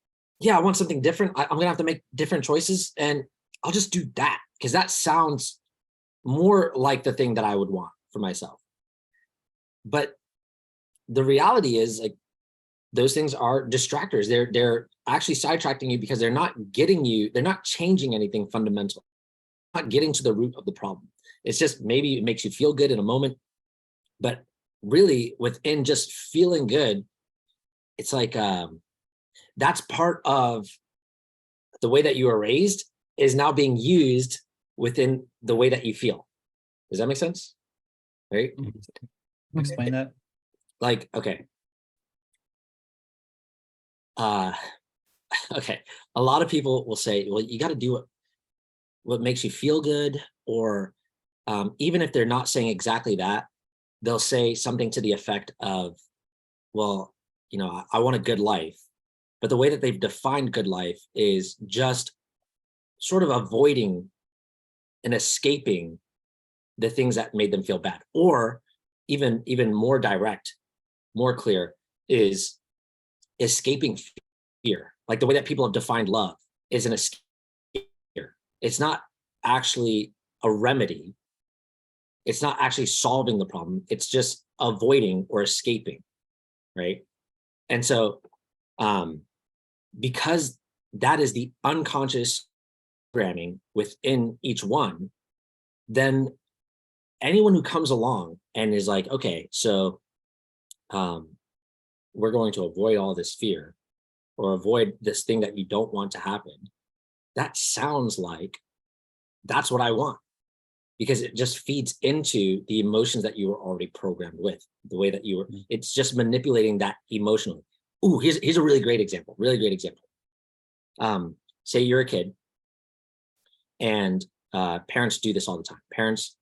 yeah, I want something different. I'm going to have to make different choices, and I'll just do that because that sounds more like the thing that I would want for myself. But the reality is, like, those things are distractors. They're actually sidetracking you because they're not changing anything fundamental, not getting to the root of the problem. It's just, maybe it makes you feel good in a moment, but really within just feeling good, it's like, that's part of the way that you were raised is now being used within the way that you feel. Does that make sense? Right? Explain that. Like, okay. Okay. A lot of people will say, well, you got to do what makes you feel good, or even if they're not saying exactly that, they'll say something to the effect of, well, you know, I want a good life. But the way that they've defined good life is just sort of avoiding and escaping the things that made them feel bad. Or even more direct, more clear, is escaping fear, like the way that people have defined love is an escape. It's not actually a remedy. It's not actually solving the problem. It's just avoiding or escaping, right? And so because that is the unconscious programming within each one, then anyone who comes along and is like, okay, so we're going to avoid all this fear or avoid this thing that you don't want to happen, that sounds like that's what I want, because it just feeds into the emotions that you were already programmed with, the way that you were, it's just manipulating that emotionally. Ooh, here's a really great example, say you're a kid and parents do this all the time. Parents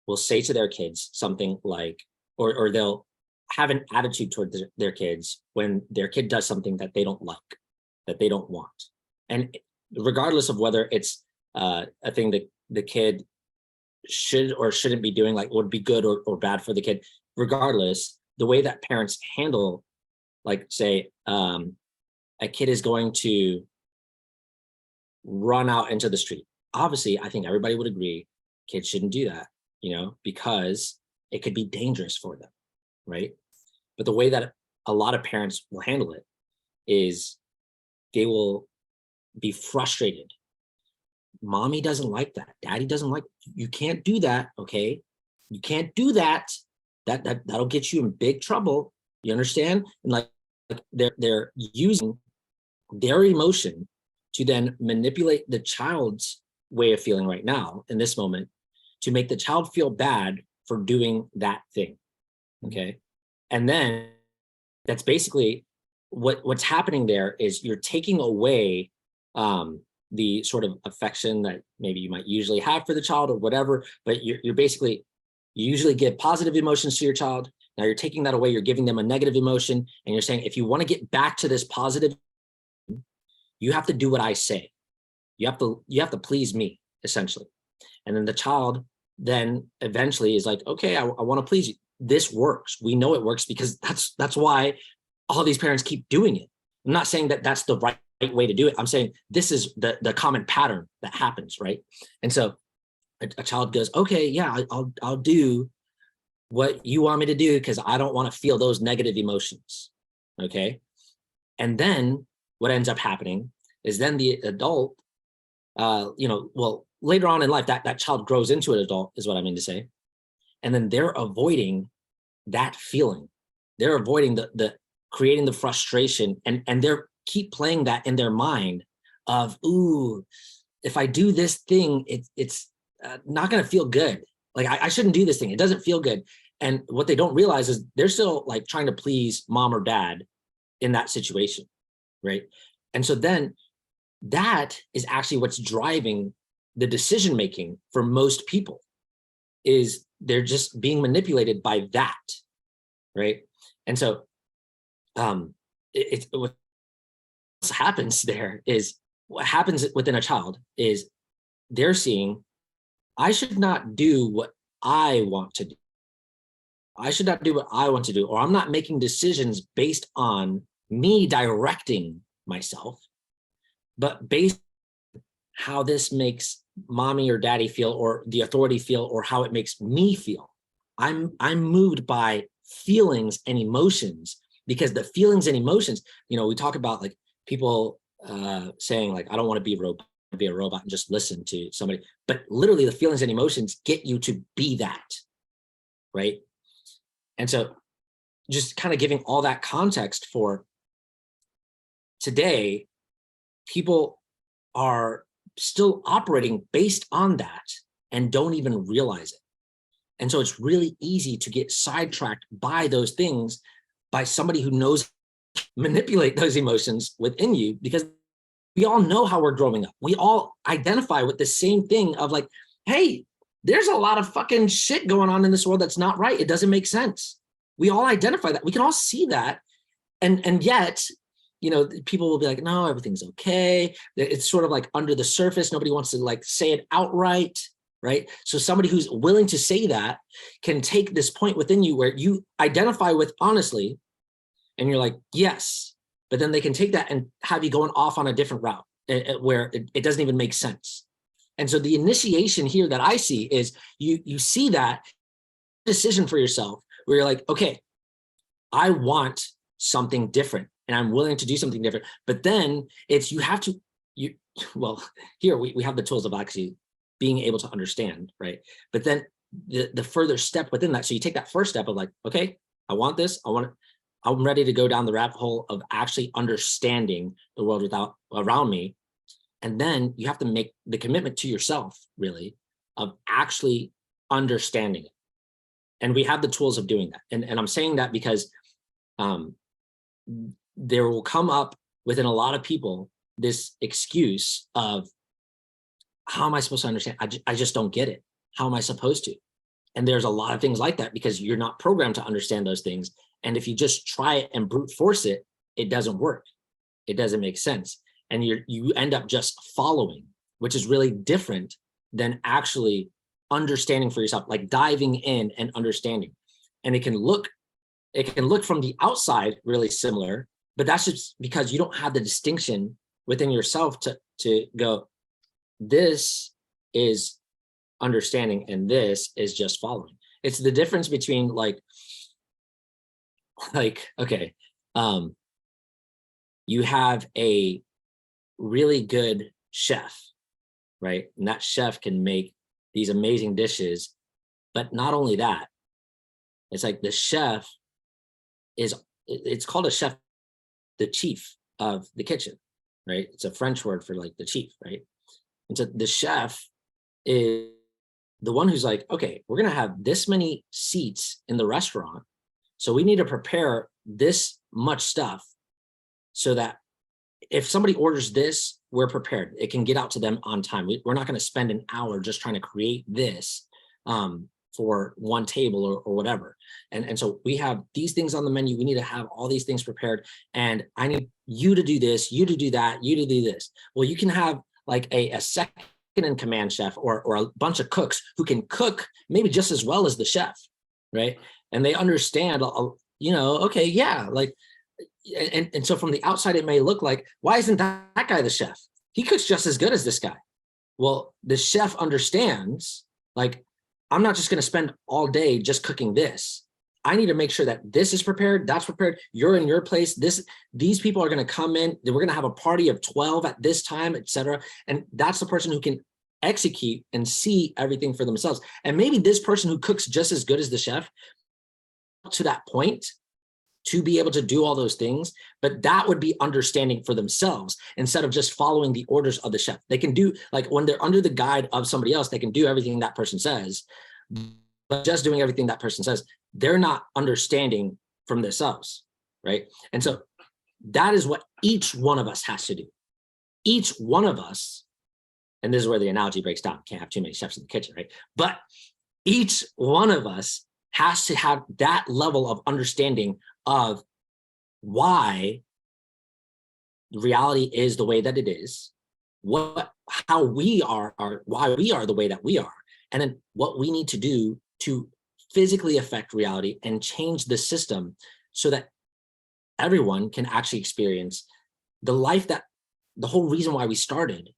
will say to their kids something like, or they'll have an attitude toward their kids when their kid does something that they don't like, that they don't want. And regardless of whether it's a thing that the kid should or shouldn't be doing, like would be good or bad for the kid, regardless, the way that parents handle, like say a kid is going to run out into the street. Obviously, I think everybody would agree kids shouldn't do that, because it could be dangerous for them, right? But the way that a lot of parents will handle it is they will be frustrated. Mommy doesn't like that. Daddy doesn't like, you can't do that, okay? You can't do that. That'll get you in big trouble. You understand? And like they're using their emotion to then manipulate the child's way of feeling right now in this moment to make the child feel bad for doing that thing. Okay. And then that's basically what's happening there is you're taking away the sort of affection that maybe you might usually have for the child or whatever, but you're basically, you usually give positive emotions to your child. Now you're taking that away, you're giving them a negative emotion, and you're saying, if you want to get back to this positive, you have to do what I say. You have to please me, essentially. And then the child then eventually is like, okay, I want to please you. This works. We know it works because that's why all these parents keep doing it. I'm not saying that that's the right way to do it. I'm saying this is the common pattern that happens, right? And so a child goes, okay, yeah, I'll do what you want me to do because I don't want to feel those negative emotions, okay? And then what ends up happening is then the adult, later on in life, that child grows into an adult is what I mean to say. And then they're avoiding that feeling. They're avoiding the creating the frustration and they're keep playing that in their mind of, ooh, if I do this thing, it's not going to feel good. Like I shouldn't do this thing. It doesn't feel good. And what they don't realize is they're still like trying to please mom or dad in that situation, right? And so then that is actually what's driving the decision making for most people, is they're just being manipulated by that, right? And so what happens there is, what happens within a child is they're seeing, I should not do what I want to do. I should not do what I want to do, or I'm not making decisions based on me directing myself, but based on how this makes mommy or daddy feel, or the authority feel, or how it makes me feel. I'm moved by feelings and emotions, because the feelings and emotions, we talk about like people saying like, I don't want to be a robot and just listen to somebody, but literally the feelings and emotions get you to be that, right? And so just kind of giving all that context for today, people are still operating based on that and don't even realize it. And so it's really easy to get sidetracked by those things by somebody who knows manipulate those emotions within you, because we all know how we're growing up. We all identify with the same thing of like, hey, there's a lot of fucking shit going on in this world that's not right. It doesn't make sense. We all identify that. We can all see that. And yet, people will be like, no, everything's okay. It's sort of like under the surface. Nobody wants to like say it outright, right? So somebody who's willing to say that can take this point within you where you identify with honestly, and you're like, yes, but then they can take that and have you going off on a different route where it doesn't even make sense. And so the initiation here that I see is you see that decision for yourself where you're like, okay, I want something different and I'm willing to do something different. But then it's, you have to, well, here we have the tools of actually being able to understand, right? But then the further step within that, so you take that first step of like, okay, I want this, I'm ready to go down the rabbit hole of actually understanding the world around me. And then you have to make the commitment to yourself, really, of actually understanding it. And we have the tools of doing that. And I'm saying that because there will come up within a lot of people this excuse of, how am I supposed to understand? I just don't get it. How am I supposed to? And there's a lot of things like that because you're not programmed to understand those things. And if you just try it and brute force it, it doesn't work. It doesn't make sense. And you end up just following, which is really different than actually understanding for yourself, like diving in and understanding. And it can look from the outside really similar, but that's just because you don't have the distinction within yourself to go, this is understanding and this is just following. It's the difference between like okay, you have a really good chef, right? And that chef can make these amazing dishes, but not only that, it's like the chef it's called a chef, the chief of the kitchen, right? It's a French word for like the chief, right? And so the chef is the one who's like, okay, we're going to have this many seats in the restaurant. So we need to prepare this much stuff so that if somebody orders this, we're prepared. It can get out to them on time. We're not going to spend an hour just trying to create this for one table or whatever. And so we have these things on the menu. We need to have all these things prepared. And I need you to do this, you to do that, you to do this. Well, you can have like a second in command chef or a bunch of cooks who can cook maybe just as well as the chef, right? And they understand, okay, yeah, like, and so from the outside, it may look like, why isn't that guy the chef? He cooks just as good as this guy. Well, the chef understands, like, I'm not just going to spend all day just cooking this. I need to make sure that this is prepared, that's prepared, you're in your place, these people are going to come in, we're going to have a party of 12 at this time, etc. And that's the person who can execute and see everything for themselves. And maybe this person who cooks just as good as the chef to that point to be able to do all those things, but that would be understanding for themselves instead of just following the orders of the chef. They can do, like when they're under the guide of somebody else, they can do everything that person says, but just doing everything that person says, they're not understanding from themselves, right? And so that is what each one of us has to do. Each one of us, and this is where the analogy breaks down, can't have too many chefs in the kitchen, right? But each one of us has to have that level of understanding of why reality is the way that it is, how we are why we are the way that we are, and then what we need to do to physically affect reality and change the system so that everyone can actually experience the life that the whole reason why we started,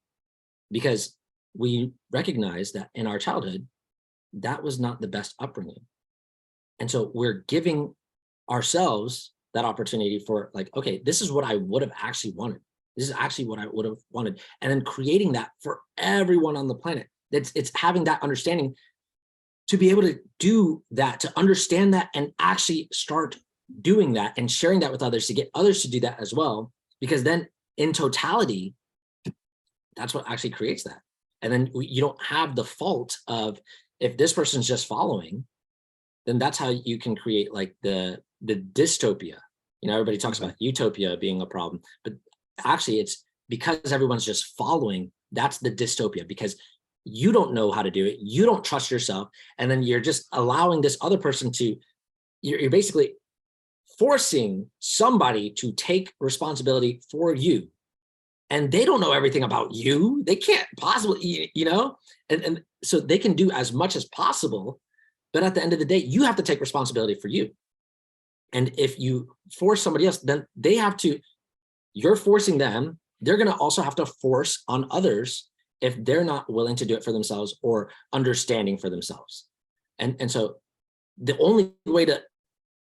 because we recognize that in our childhood, that was not the best upbringing. And so we're giving ourselves that opportunity for like, okay, this is what I would have actually wanted. This is actually what I would have wanted. And then creating that for everyone on the planet. It's having that understanding to be able to do that, to understand that and actually start doing that and sharing that with others to get others to do that as well. Because then in totality, that's what actually creates that. And then you don't have the fault of, if this person's just following, then that's how you can create like the dystopia. Everybody talks about utopia being a problem, but actually it's because everyone's just following, that's the dystopia, because you don't know how to do it, you don't trust yourself, and then you're just allowing this other person to, you're basically forcing somebody to take responsibility for you. And they don't know everything about you. They can't possibly, and so they can do as much as possible. But at the end of the day, you have to take responsibility for you. And if you force somebody else, then they have to you're forcing them, they're going to also have to force on others if they're not willing to do it for themselves or understanding for themselves. And so the only way to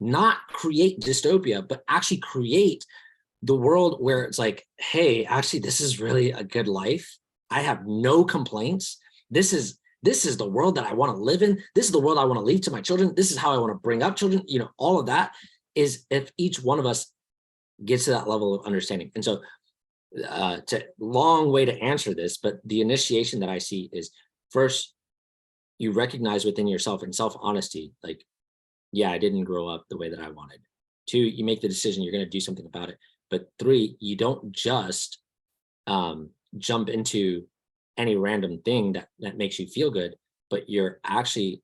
not create dystopia, but actually create the world where it's like, hey, actually, this is really a good life. I have no complaints. This is the world that I want to live in. This is the world I want to leave to my children. This is how I want to bring up children. You know, all of that is if each one of us gets to that level of understanding. And so to long way to answer this, but the initiation that I see is first, you recognize within yourself in self-honesty, like, yeah, I didn't grow up the way that I wanted. 2, you make the decision, you're going to do something about it. But 3, you don't just jump into any random thing that makes you feel good, but you're actually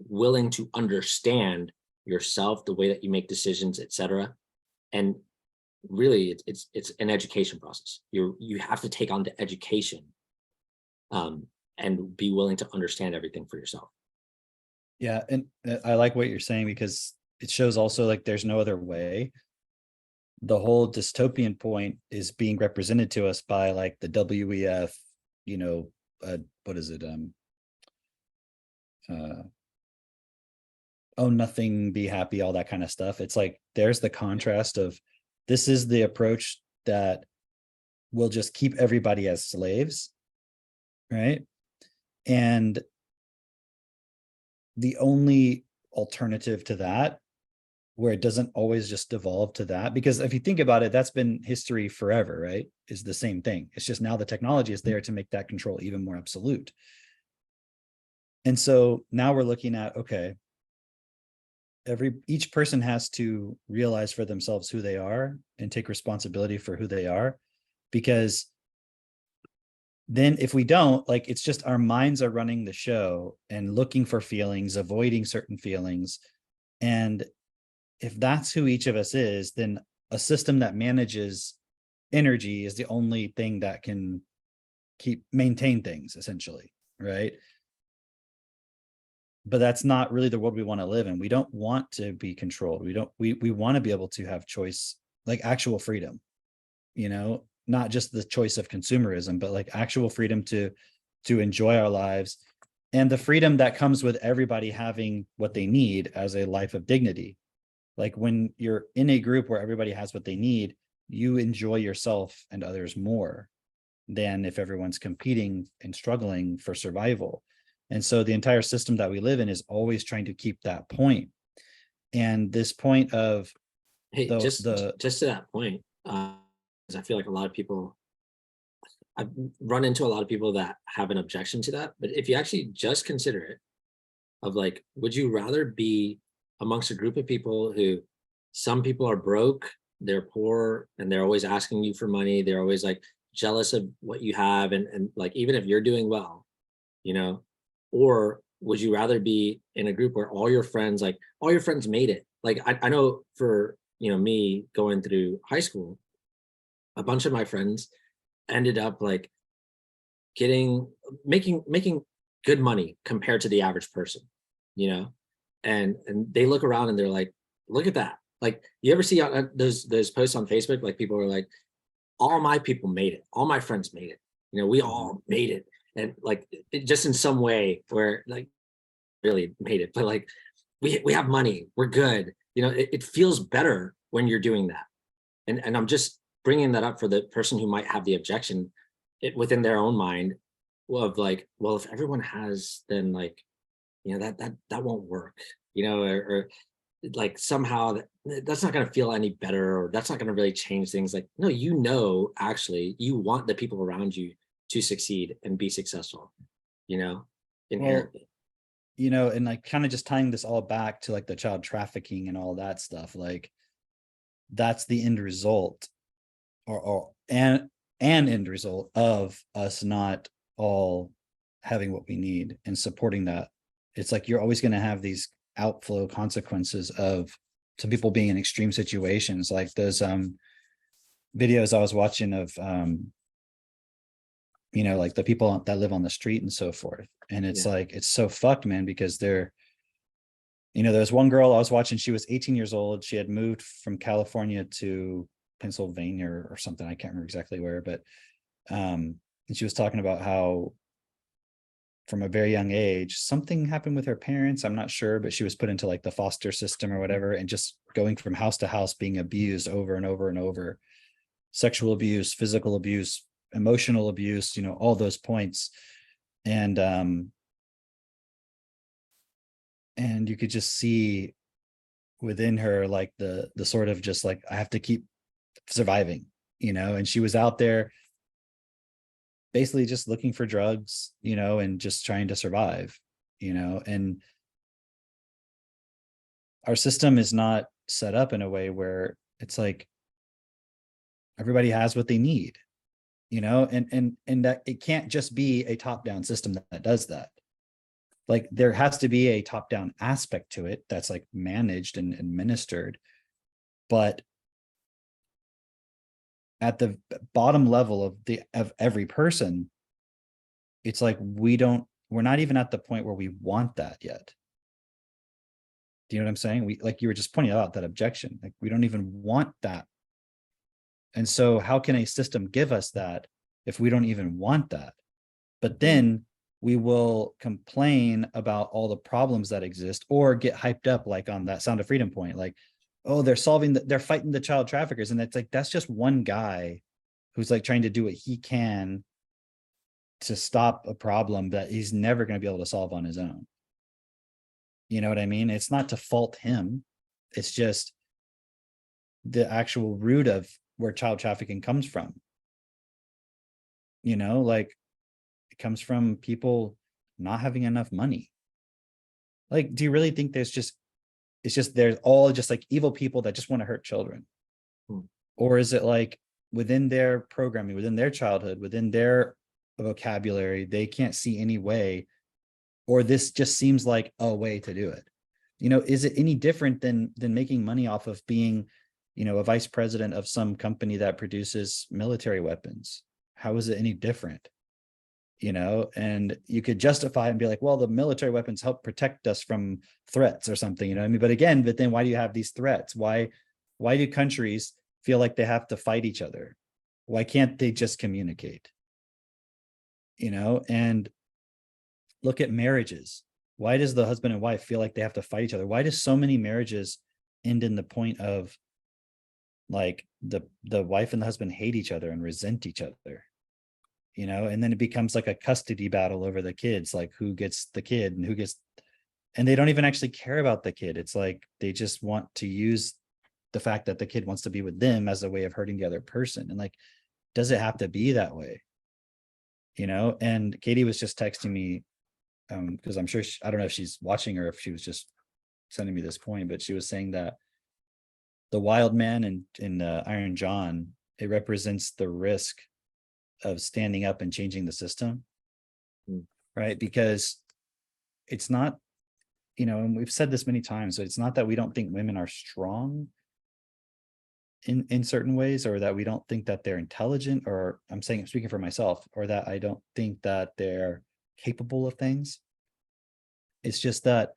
willing to understand yourself, the way that you make decisions, etc. And really, it's an education process. You have to take on the education and be willing to understand everything for yourself. Yeah, and I like what you're saying because it shows also like there's no other way. The whole dystopian point is being represented to us by like the WEF, you know, what is it? Oh, nothing, be happy, all that kind of stuff. It's like there's the contrast of this is the approach that will just keep everybody as slaves, right? And the only alternative to that, where it doesn't always just devolve to that, because if you think about it, that's been history forever, right? Is the same thing. It's just now the technology is there to make that control even more absolute. And so now we're looking at, okay, each person has to realize for themselves who they are and take responsibility for who they are, because then if we don't, like, it's just our minds are running the show and looking for feelings, avoiding certain feelings. And if that's who each of us is, then a system that manages energy is the only thing that can maintain things, essentially, right? But that's not really the world we want to live in. We don't want to be controlled. We want to be able to have choice, like actual freedom, you know, not just the choice of consumerism, but like actual freedom to enjoy our lives, and the freedom that comes with everybody having what they need as a life of dignity. Like when you're in a group where everybody has what they need, you enjoy yourself and others more than if everyone's competing and struggling for survival. And so the entire system that we live in is always trying to keep that point. And this point of Hey, just to that point, 'cause I feel like a lot of people, I've run into a lot of people that have an objection to that. But if you actually just consider it, of like, would you rather be amongst a group of people who, some people are broke, they're poor, and they're always asking you for money, they're always like jealous of what you have, and like even if you're doing well, you know, or would you rather be in a group where all your friends made it? Like I know for, you know, me going through high school, a bunch of my friends ended up like making good money compared to the average person, you know, and they look around and they're like, look at that. Like, you ever see those posts on Facebook, like people are like, all my people made it, all my friends made it, you know, we all made it, and like just in some way where like really made it, but like we have money, we're good, you know, it feels better when you're doing that. And I'm just bringing that up for the person who might have the objection within their own mind of like, well, if everyone has, then like, you know, that won't work, you know, or like somehow that's not going to feel any better, or that's not going to really change things. Like, no, you know, actually you want the people around you to succeed and be successful, you know, inherently. Well, you know, and like kind of just tying this all back to like the child trafficking and all that stuff, like that's the end result, or an end result of us not all having what we need and supporting that. It's like you're always going to have these outflow consequences of some people being in extreme situations, like those videos I was watching of you know, like the people that live on the street and so forth. And it's like, it's so fucked, man, because they're, you know, there's one girl I was watching, she was 18 years old. She had moved from California to Pennsylvania or something. I can't remember exactly where, but and she was talking about how from a very young age, something happened with her parents. I'm not sure, but she was put into like the foster system or whatever, and just going from house to house, being abused over and over and over, sexual abuse, physical abuse, emotional abuse, all those points. And you could just see within her, like the sort of just like, I have to keep surviving, and she was out there basically just looking for drugs, and just trying to survive, and our system is not set up in a way where it's like everybody has what they need, and that it can't just be a top-down system that does that. Like there has to be a top-down aspect to it that's like managed and administered, but at the bottom level of every person, it's like we're not even at the point where we want that yet. Do you know what I'm saying? We, like you were just pointing out that objection, like we don't even want that. And so how can a system give us that if we don't even want that? But then we will complain about all the problems that exist or get hyped up, like on that Sound of Freedom point, like, oh, they're fighting the child traffickers. And it's like, that's just one guy who's like trying to do what he can to stop a problem that he's never going to be able to solve on his own. You know what I mean? It's not to fault him. It's just the actual root of where child trafficking comes from. Like it comes from people not having enough money. Like, do you really think there's all just like evil people that just want to hurt children? Or is it like within their programming, within their childhood, within their vocabulary, they can't see any way, or this just seems like a way to do it? Is it any different than making money off of being, a vice president of some company that produces military weapons? How is it any different? And you could justify and be like, well, the military weapons help protect us from threats or something, I mean? But then why do you have these threats? Why do countries feel like they have to fight each other? Why can't they just communicate? And look at marriages. Why does the husband and wife feel like they have to fight each other? Why do so many marriages end in the point of like the wife and the husband hate each other and resent each other? And then it becomes like a custody battle over the kids, like who gets the kid and they don't even actually care about the kid. It's like they just want to use the fact that the kid wants to be with them as a way of hurting the other person. And like, does it have to be that way? And Katie was just texting me because I'm sure I don't know if she's watching or if she was just sending me this point, but she was saying that the wild man in Iron John, it represents the risk of standing up and changing the system, right? Because it's not, and we've said this many times, so it's not that we don't think women are strong in certain ways, or that we don't think that they're intelligent, or I'm speaking for myself, or that I don't think that they're capable of things. It's just that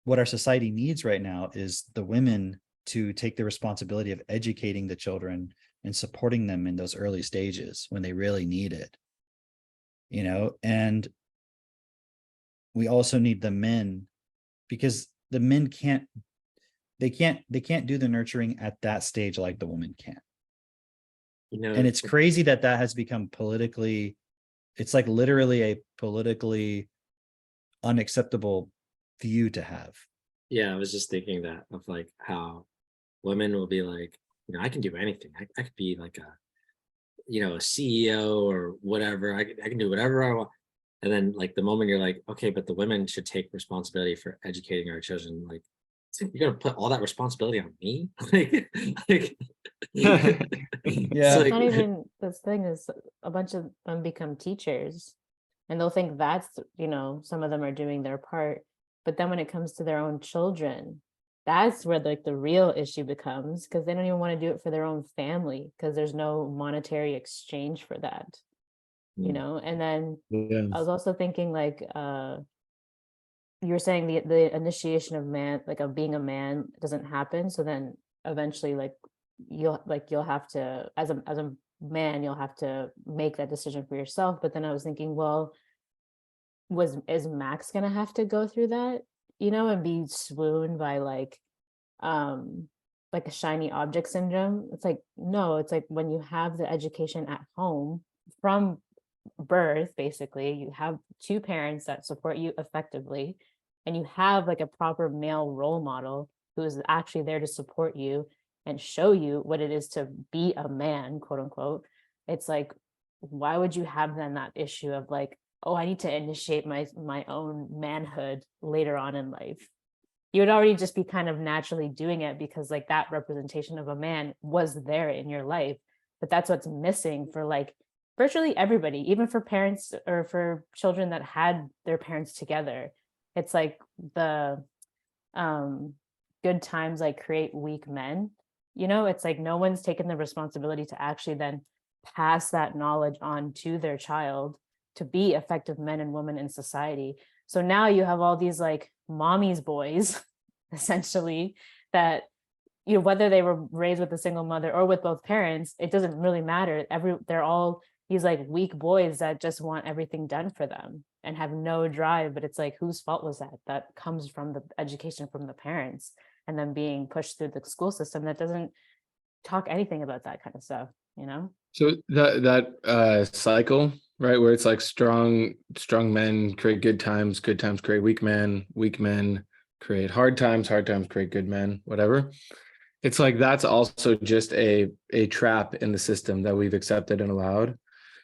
what our society needs right now is the women to take the responsibility of educating the children and supporting them in those early stages when they really need it. And we also need the men, because the men can't do the nurturing at that stage like the woman can. And it's crazy that has become politically, it's like literally a politically unacceptable view to have. Yeah, I was just thinking that of like how women will be like, I can do anything. I could be like a CEO or whatever. I can do whatever I want. And then like the moment you're like, okay, but the women should take responsibility for educating our children. Like, you're gonna put all that responsibility on me? like Yeah. It's not even, this thing is a bunch of them become teachers and they'll think that's, some of them are doing their part. But then when it comes to their own children, that's where like the real issue becomes, because they don't even want to do it for their own family because there's no monetary exchange for that. And then I was also thinking like you were saying the initiation of man, like of being a man, doesn't happen. So then eventually like you'll have to, as a man, you'll have to make that decision for yourself. But then I was thinking, well, is Max gonna have to go through that, and be swooned by like a shiny object syndrome? It's like, no, it's like when you have the education at home from birth, basically, you have two parents that support you effectively, and you have like a proper male role model who is actually there to support you and show you what it is to be a man, quote unquote. It's like, why would you have then that issue of like, oh, I need to initiate my own manhood later on in life? You would already just be kind of naturally doing it because like that representation of a man was there in your life. But that's what's missing for like virtually everybody, even for parents or for children that had their parents together. It's like the good times like create weak men. It's like no one's taken the responsibility to actually then pass that knowledge on to their child to be effective men and women in society. So now you have all these like mommy's boys, essentially, that, whether they were raised with a single mother or with both parents, it doesn't really matter. They're all these like weak boys that just want everything done for them and have no drive. But it's like, whose fault was that? That comes from the education from the parents and then being pushed through the school system that doesn't talk anything about that kind of stuff. So that cycle, right, where it's like strong men create good times create weak men create hard times create good men, whatever. It's like that's also just a trap in the system that we've accepted and allowed,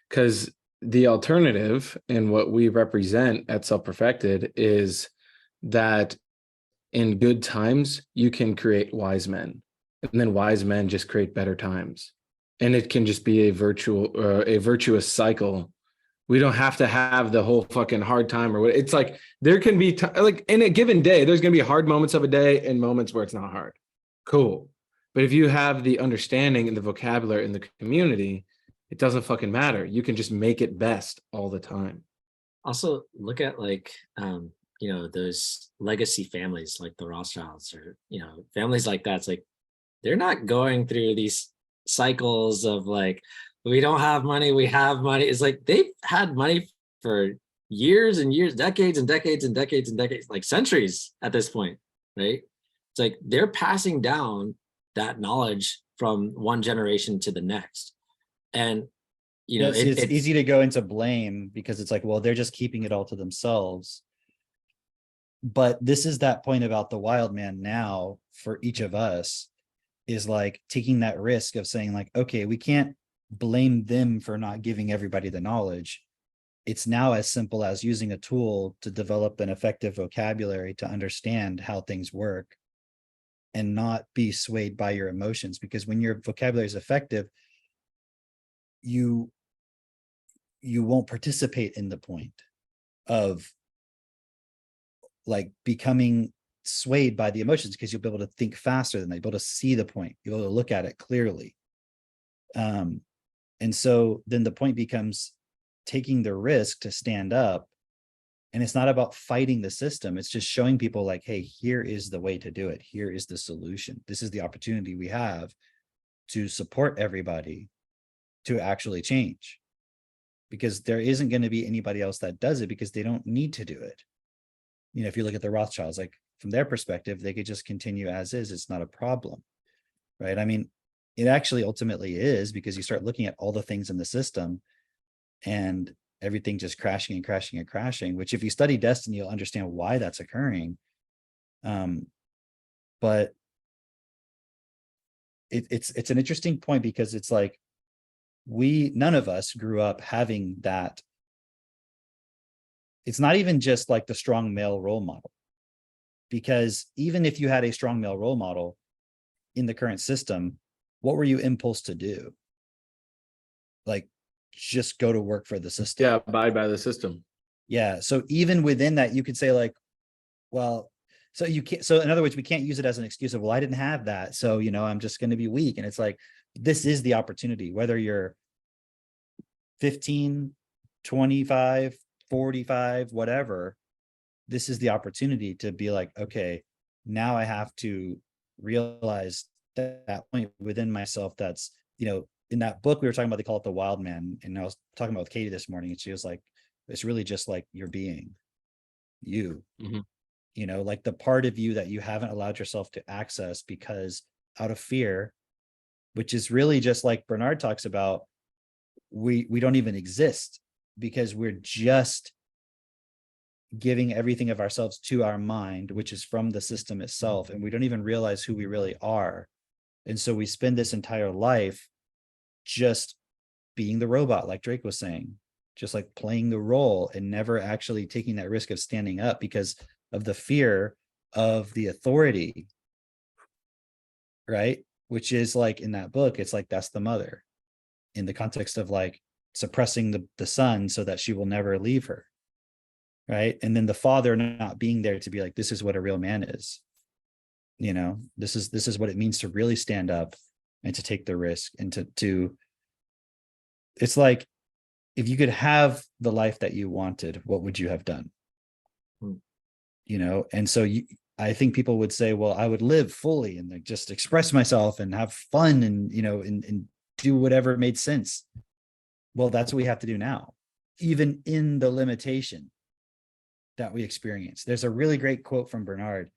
because the alternative in what we represent at Self Perfected is that in good times you can create wise men, and then wise men just create better times. And it can just be a virtuous cycle. We don't have to have the whole fucking hard time or what. It's like there can be like in a given day, there's going to be hard moments of a day and moments where it's not hard. Cool. But if you have the understanding and the vocabulary in the community, it doesn't fucking matter. You can just make it best all the time. Also, look at like those legacy families like the Rothschilds or families like that. It's like they're not going through these cycles of like, we don't have money, we have money. It's like they've had money for years and years, decades and decades and decades and decades, like centuries at this point, right? It's like they're passing down that knowledge from one generation to the next. And it's easy to go into blame because it's like, well, they're just keeping it all to themselves. But this is that point about the wild man now for each of us, is like taking that risk of saying like, okay, we can't blame them for not giving everybody the knowledge. It's now as simple as using a tool to develop an effective vocabulary to understand how things work and not be swayed by your emotions. Because when your vocabulary is effective, you won't participate in the point of like becoming swayed by the emotions, because you'll be able to think faster than they, be able to see the point, you'll be able to look at it clearly. And so then the point becomes taking the risk to stand up. And it's not about fighting the system. It's just showing people like, hey, here is the way to do it. Here is the solution. This is the opportunity we have to support everybody to actually change, because there isn't going to be anybody else that does it because they don't need to do it. If you look at the Rothschilds, like from their perspective, they could just continue as is. It's not a problem, right? I mean, it actually ultimately is, because you start looking at all the things in the system and everything just crashing and crashing and crashing, which if you study destiny, you'll understand why that's occurring. But it's an interesting point, because it's like none of us grew up having that. It's not even just like the strong male role model, because even if you had a strong male role model in the current system, what were you impulsed to do? Like just go to work for the system. Yeah, abide by the system. Yeah. So even within that, you could say like, well, so you can't, so in other words, we can't use it as an excuse of, well, I didn't have that, so, I'm just going to be weak. And it's like, this is the opportunity, whether you're 15, 25, 45, whatever, this is the opportunity to be like, okay, now I have to realize that point within myself that's, in that book we were talking about, they call it the wild man. And I was talking about with Katie this morning, and she was like, it's really just like your being, you, Mhm. Like the part of you that you haven't allowed yourself to access because out of fear, which is really just like Bernard talks about, we don't even exist because we're just giving everything of ourselves to our mind, which is from the system itself, and we don't even realize who we really are. And so we spend this entire life just being the robot, like Drake was saying, just like playing the role and never actually taking that risk of standing up because of the fear of the authority, right? Which is like in that book, it's like that's the mother in the context of like suppressing the son so that she will never leave her, right? And then the father not being there to be like, this is what a real man is, this is what it means to really stand up and to take the risk and to it's like, if you could have the life that you wanted, what would you have done? And so I think people would say, well, I would live fully and like just express myself and have fun and, and do whatever made sense. Well, that's what we have to do now, even in the limitation that we experience. There's a really great quote from Bernard.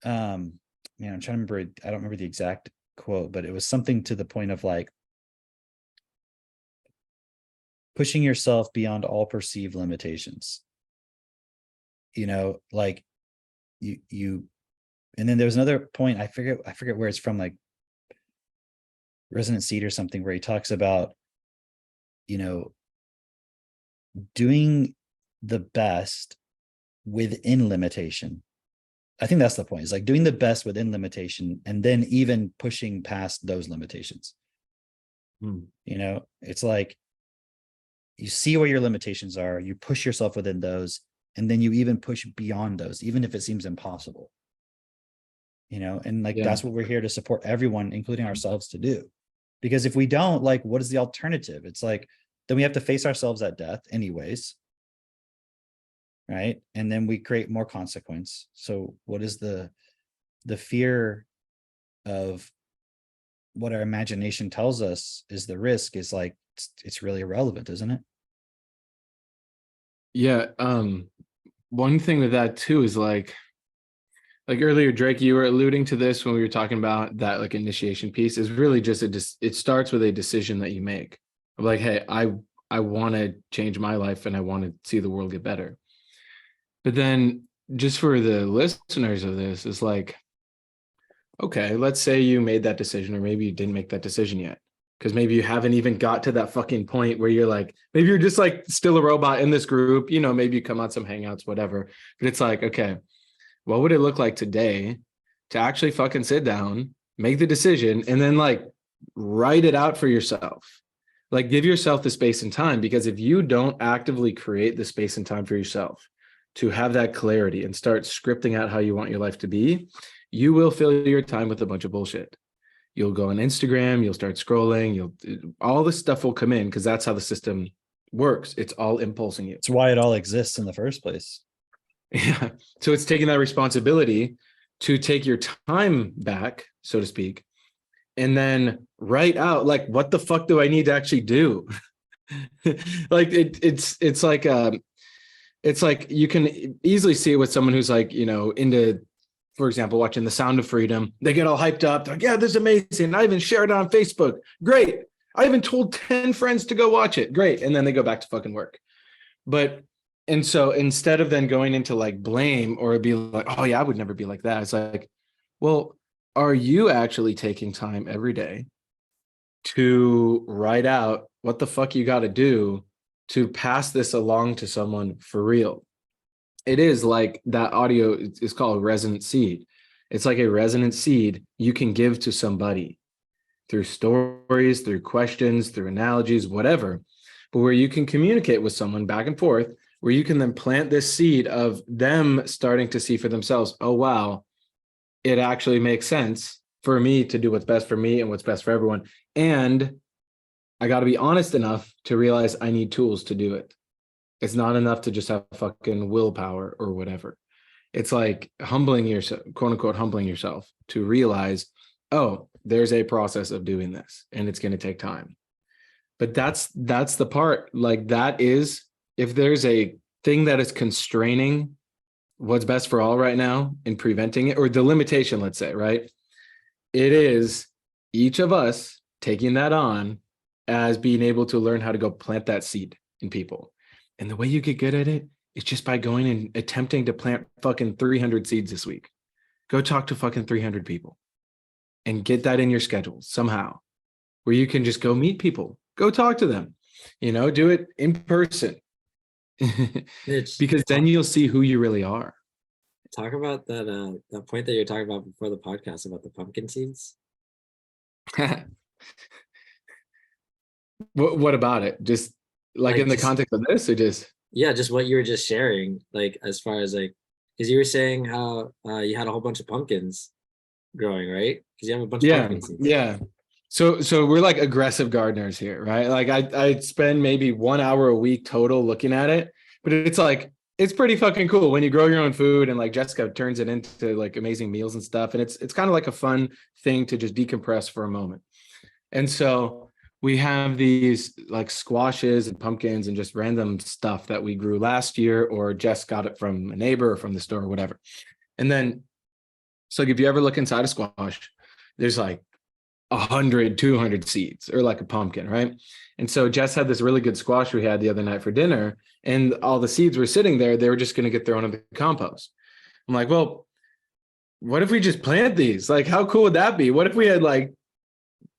I'm trying to remember, I don't remember the exact quote, but it was something to the point of like pushing yourself beyond all perceived limitations. Like you and then there's another point, I forget where it's from, like Resonant Seed or something, where he talks about doing the best within limitation. I think that's the point. It's like doing the best within limitation and then even pushing past those limitations. It's like you see where your limitations are, you push yourself within those, and then you even push beyond those, even if it seems impossible. And like that's what we're here to support everyone, including ourselves, to do. Because if we don't, like, what is the alternative? It's like, then we have to face ourselves at death anyways, right? And then we create more consequence. So what is the fear of what our imagination tells us is the risk is like, it's really irrelevant, isn't it? Yeah. One thing with that too is like earlier, Drake, you were alluding to this when we were talking about that like initiation piece is really just it starts with a decision that you make of like, hey, I want to change my life and I want to see the world get better. But then just for the listeners of this, it's like, okay, let's say you made that decision, or maybe you didn't make that decision yet. Because maybe you haven't even got to that fucking point where you're like, maybe you're just like still a robot in this group, maybe you come on some hangouts, whatever. But it's like, okay, what would it look like today to actually fucking sit down, make the decision, and then like write it out for yourself? Like give yourself the space and time, because if you don't actively create the space and time for yourself to have that clarity and start scripting out how you want your life to be, you will fill your time with a bunch of bullshit. You'll go on Instagram, you'll start scrolling, all this stuff will come in because that's how the system works. It's all impulsing you. It's why it all exists in the first place. Yeah. So it's taking that responsibility to take your time back, so to speak, and then write out like, what the fuck do I need to actually do? Like it's like you can easily see it with someone who's like, into, for example, watching The Sound of Freedom. They get all hyped up. They're like, yeah, this is amazing. I even shared it on Facebook. Great. I even told 10 friends to go watch it. Great. And then they go back to fucking work. And so instead of then going into like blame or be like, oh yeah, I would never be like that. It's like, well, are you actually taking time every day to write out what the fuck you got to do to pass this along to someone for real? It is like that audio is called resonant seed. It's like a resonant seed you can give to somebody through stories, through questions, through analogies, whatever, but where you can communicate with someone back and forth, where you can then plant this seed of them starting to see for themselves, oh, wow, it actually makes sense for me to do what's best for me and what's best for everyone. And I got to be honest enough to realize I need tools to do it. It's not enough to just have fucking willpower or whatever. It's like humbling yourself, quote unquote, humbling yourself to realize oh, there's a process of doing this and it's going to take time. But that's the part, like that is, if there's a thing that is constraining what's best for all right now and preventing it, or the limitation, let's say, right? It is each of us taking that on as being able to learn how to go plant that seed in people. And the way you get good at it is just by going and attempting to plant fucking 300 seeds this week. Go talk to fucking 300 people and get that in your schedule somehow, where you can just go meet people, go talk to them, do it in person. Because then you'll see who you really are. Talk about that point that you're talking about before the podcast about the pumpkin seeds. What about it? Just like in the context of this, or just just what you were just sharing, like as far as like, because you were saying how you had a whole bunch of pumpkins growing, right? Because you have a bunch of pumpkin seeds. Yeah. So we're like aggressive gardeners here, right? Like I spend maybe 1 hour a week total looking at it, but it's like, it's pretty fucking cool when you grow your own food, and like Jessica turns it into like amazing meals and stuff. And it's kind of like a fun thing to just decompress for a moment. And so we have these like squashes and pumpkins and just random stuff that we grew last year, or Jess got it from a neighbor or from the store or whatever. And then, so like if you ever look inside a squash, there's like 100, 200 seeds, or like a pumpkin, right? And so Jess had this really good squash we had the other night for dinner, and all the seeds were sitting there. They were just going to get thrown in the compost. I'm like, well, what if we just plant these? Like, how cool would that be? What if we had like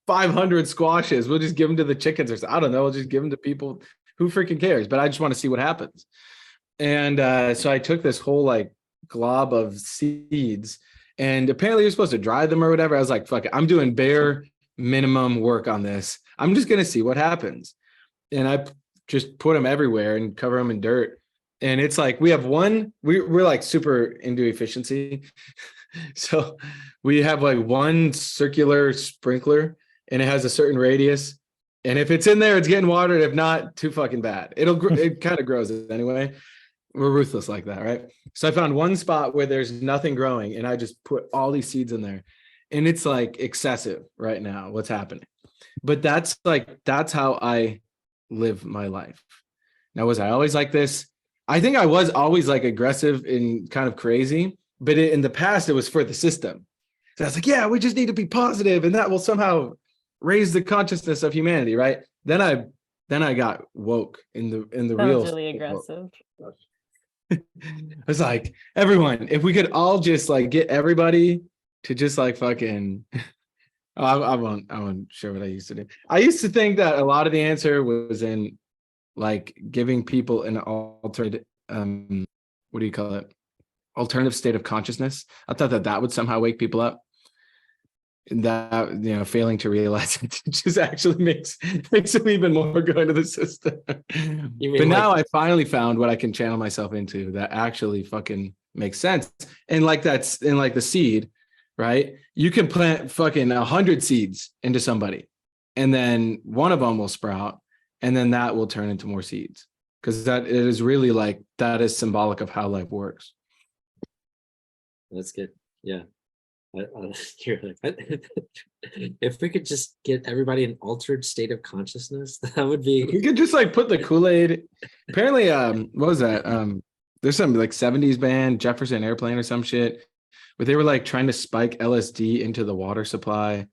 500 squashes? We'll just give them to the chickens, or I don't know. We'll just give them to people. Who freaking cares? But I just want to see what happens. And so I took this whole like glob of seeds, and apparently you're supposed to dry them or whatever. I was like, fuck it, I'm doing bare minimum work on this. I'm just going to see what happens. And I just put them everywhere and cover them in dirt. And it's like, we have we're like super into efficiency. So we have like one circular sprinkler, and it has a certain radius. And if it's in there, it's getting watered. If not, too fucking bad. It kind of grows anyway. We're ruthless like that, right? So I found one spot where there's nothing growing, and I just put all these seeds in there. And it's like excessive right now, what's happening. But that's how I live my life. Now, was I always like this? I think I was always like aggressive and kind of crazy, but in the past, it was for the system. So I was like, yeah, we just need to be positive, and that will somehow raise the consciousness of humanity, right? Then I got woke in the That real. was really aggressive. I was like, everyone, if we could all just like get everybody to just like fucking. I won't share what I used to do. I used to think that a lot of the answer was in like giving people an alternative, what do you call it? Alternative state of consciousness. I thought that would somehow wake people up. And that, failing to realize it just actually makes them even more go into the system. But now I finally found what I can channel myself into that actually fucking makes sense. And like that's in like the seed, right? You can plant fucking 100 seeds into somebody, and then one of them will sprout, and then that will turn into more seeds. Because that it is really like that is symbolic of how life works. That's good. Yeah. You're like, if we could just get everybody in altered state of consciousness, that would be. We could just like put the Kool-Aid. Apparently, what was that? There's some like 70s band, Jefferson Airplane or some shit, where they were like trying to spike LSD into the water supply.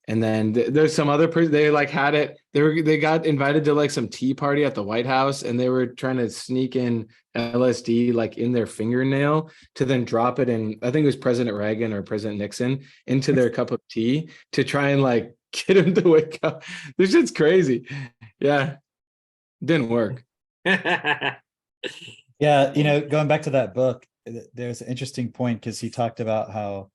And then there's some other person, they like had it. They got invited to like some tea party at the White House, and they were trying to sneak in LSD like in their fingernail to then drop it in, I think it was President Reagan or President Nixon, into their cup of tea to try and like get him to wake up. This shit's crazy. Yeah. Didn't work. Yeah, going back to that book, there's an interesting point because he talked about how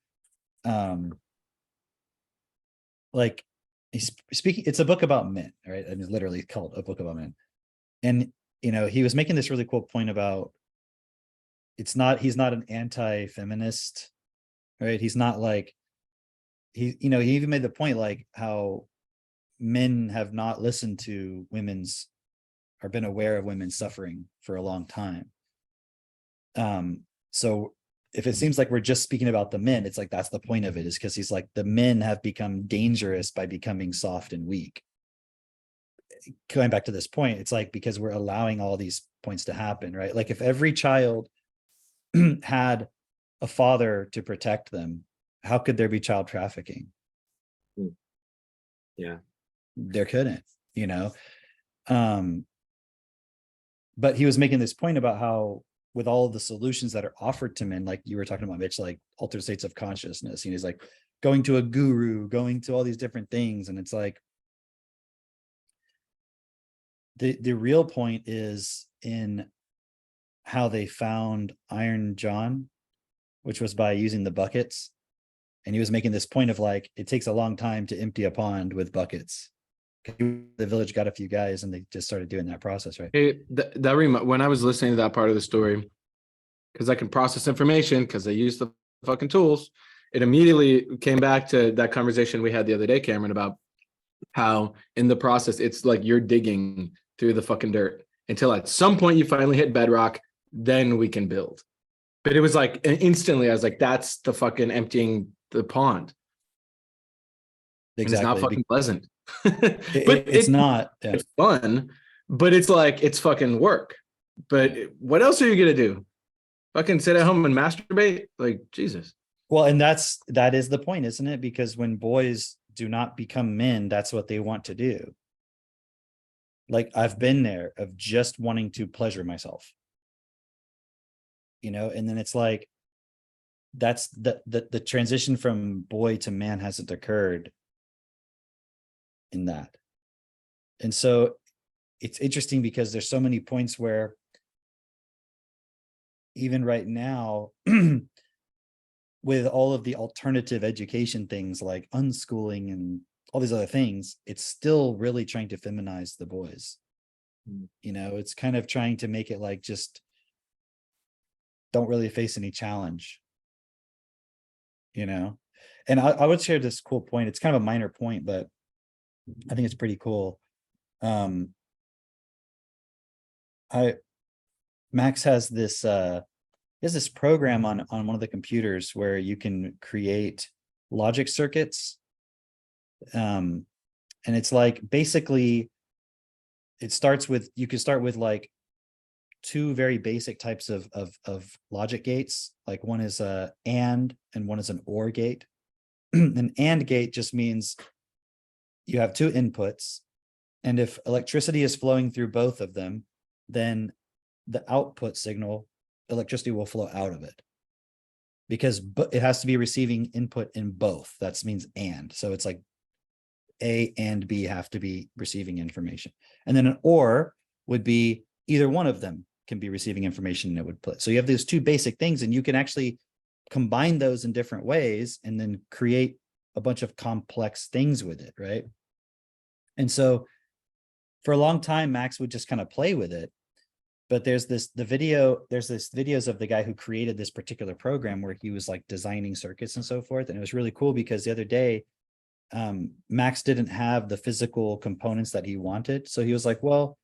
like he's speaking, it's a book about men, right? And it's literally called A Book About Men. And he was making this really cool point about he's not an anti-feminist, right? He's not like he even made the point like how men have not listened to women's or been aware of women's suffering for a long time. So if it seems like we're just speaking about the men, it's like that's the point of it, is because he's like, the men have become dangerous by becoming soft and weak. Going back to this point, it's like because we're allowing all these points to happen, right? Like if every child had a father to protect them, how could there be child trafficking? Yeah. There couldn't, you know. But he was making this point about how with all of the solutions that are offered to men, like you were talking about, Mitch, like altered states of consciousness, he's like going to a guru, going to all these different things, and it's like the real point is in how they found Iron John, which was by using the buckets. And he was making this point of like, it takes a long time to empty a pond with buckets. The village got a few guys and they just started doing that process, right? Hey, when I was listening to that part of the story, because I can process information because I use the fucking tools, it immediately came back to that conversation we had the other day, Cameron, about how in the process it's like you're digging through the fucking dirt until at some point you finally hit bedrock, then we can build. But it was like instantly I was like, that's the fucking emptying the pond. Exactly. And it's not fucking pleasant. It's not. Yeah. It's fun, but it's like it's fucking work. But what else are you gonna do? Fucking sit at home and masturbate? Like Jesus. Well, and that is the point, isn't it? Because when boys do not become men, that's what they want to do. Like I've been there of just wanting to pleasure myself, you know, and then it's like that's the transition from boy to man hasn't occurred in that. And so it's interesting because there's so many points where even right now with all of the alternative education things like unschooling and all these other things, it's still really trying to feminize the boys. You know, it's kind of trying to make it like just don't really face any challenge, you know. And I would share this cool point. It's kind of a minor point, but I think it's pretty cool. Max has this program on one of the computers where you can create logic circuits. And it's like basically it starts with, you can start with like two very basic types of logic gates. Like one is a and one is an or gate. An and gate just means you have two inputs, and if electricity is flowing through both of them, then the output signal, electricity will flow out of it, because it has to be receiving input in both. That means and. So it's like A and B have to be receiving information. And then an or would be either one of them can be receiving information and it would play. So you have those two basic things, and you can actually combine those in different ways and then create a bunch of complex things with it, right? And so for a long time, Max would just kind of play with it. But there's this videos of the guy who created this particular program where he was like designing circuits and so forth. And it was really cool because the other day, Max didn't have the physical components that he wanted. So he was like, well,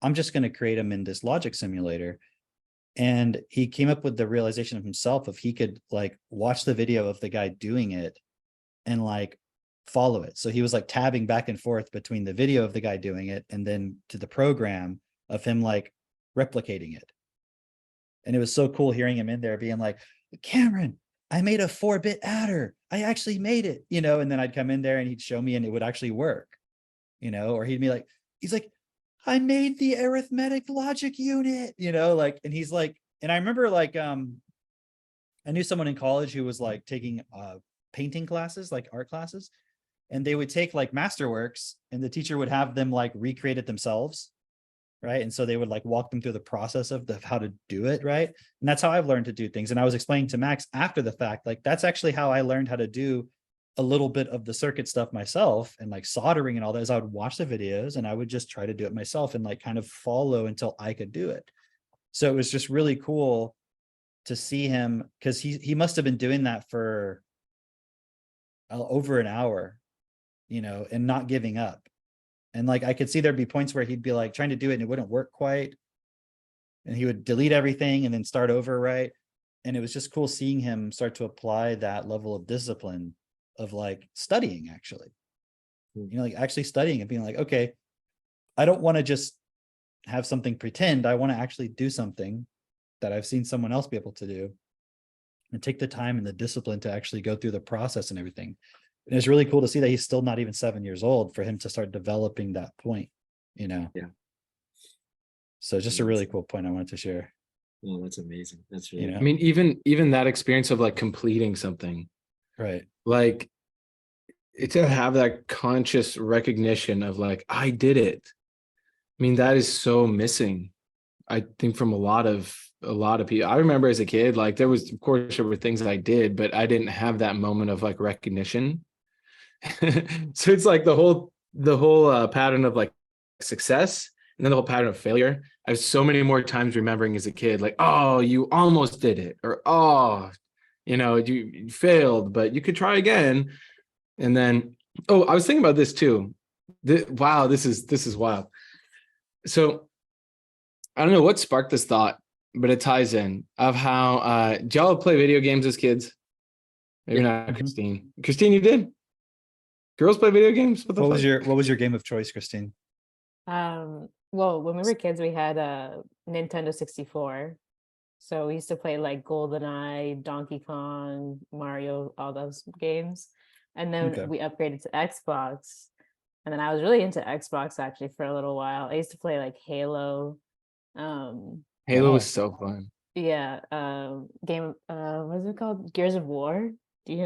I'm just going to create them in this logic simulator. And he came up with the realization of himself if he could like watch the video of the guy doing it and like follow it. So he was like tabbing back and forth between the video of the guy doing it and then to the program of him like replicating it. And it was so cool hearing him in there being like, Cameron, I made a 4-bit adder. I actually made it, you know. And then I'd come in there and he'd show me and it would actually work, you know. Or he'd be like, he's like, I made the arithmetic logic unit, you know, like, and he's like, and I remember like, I knew someone in college who was like taking painting classes, like art classes, and they would take like Masterworks and the teacher would have them like recreate it themselves. Right. And so they would like walk them through the process of how to do it. Right. And that's how I've learned to do things. And I was explaining to Max after the fact, like, that's actually how I learned how to do a little bit of the circuit stuff myself, and like soldering and all that, is I would watch the videos and I would just try to do it myself and like kind of follow until I could do it. So it was just really cool to see him, because he must have been doing that for over an hour, you know, and not giving up. And like, I could see there'd be points where he'd be like trying to do it and it wouldn't work quite. And he would delete everything and then start over. Right. And it was just cool seeing him start to apply that level of discipline of like studying actually. Mm. You know, like actually studying and being like, okay, I don't want to just have something pretend. I want to actually do something that I've seen someone else be able to do and take the time and the discipline to actually go through the process and everything. And it's really cool to see that he's still not even 7 years old for him to start developing that point, you know? Yeah. So just a really cool point I wanted to share. Oh, that's amazing. That's really You know? I mean, even that experience of like completing something, Right. like to have that conscious recognition of like, I did it. I mean, that is so missing, I think, from a lot of people. I remember as a kid, like there was, of course, there were things I did, but I didn't have that moment of like recognition. So it's like the whole pattern of like success and then the whole pattern of failure. I have so many more times remembering as a kid, like, oh, you almost did it, or oh, you failed, but you could try again. And then, oh, I was thinking about this too. Wow, this is wild. So I don't know what sparked this thought, but it ties in of how did y'all play video games as kids? Maybe not Mhm. Christine. Christine, you did? Girls play video games? What the What fuck? was your game of choice, Christine? Well, when we were kids, we had a Nintendo 64. So we used to play like GoldenEye, Donkey Kong, Mario, all those games. And then Okay. we upgraded to Xbox. And then I was really into Xbox actually for a little while. I used to play like Halo. Halo Wow. was so fun. Yeah, what is it called? Gears of War. Do you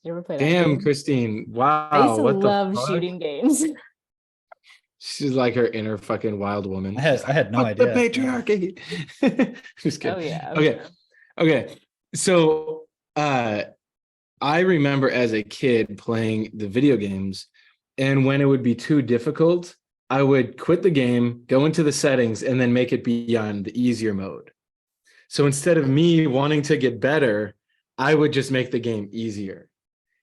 ever play that Damn, game? Christine. I used Wow, to what the love fuck? shooting games. She's like her inner fucking wild woman. She's I like, had no fuck the idea. patriarchy. Just Oh kidding. yeah. Okay. So I remember as a kid playing the video games, and when it would be too difficult, I would quit the game, go into the settings, and then make it be on the easier mode. So instead of me wanting to get better, I would just make the game easier.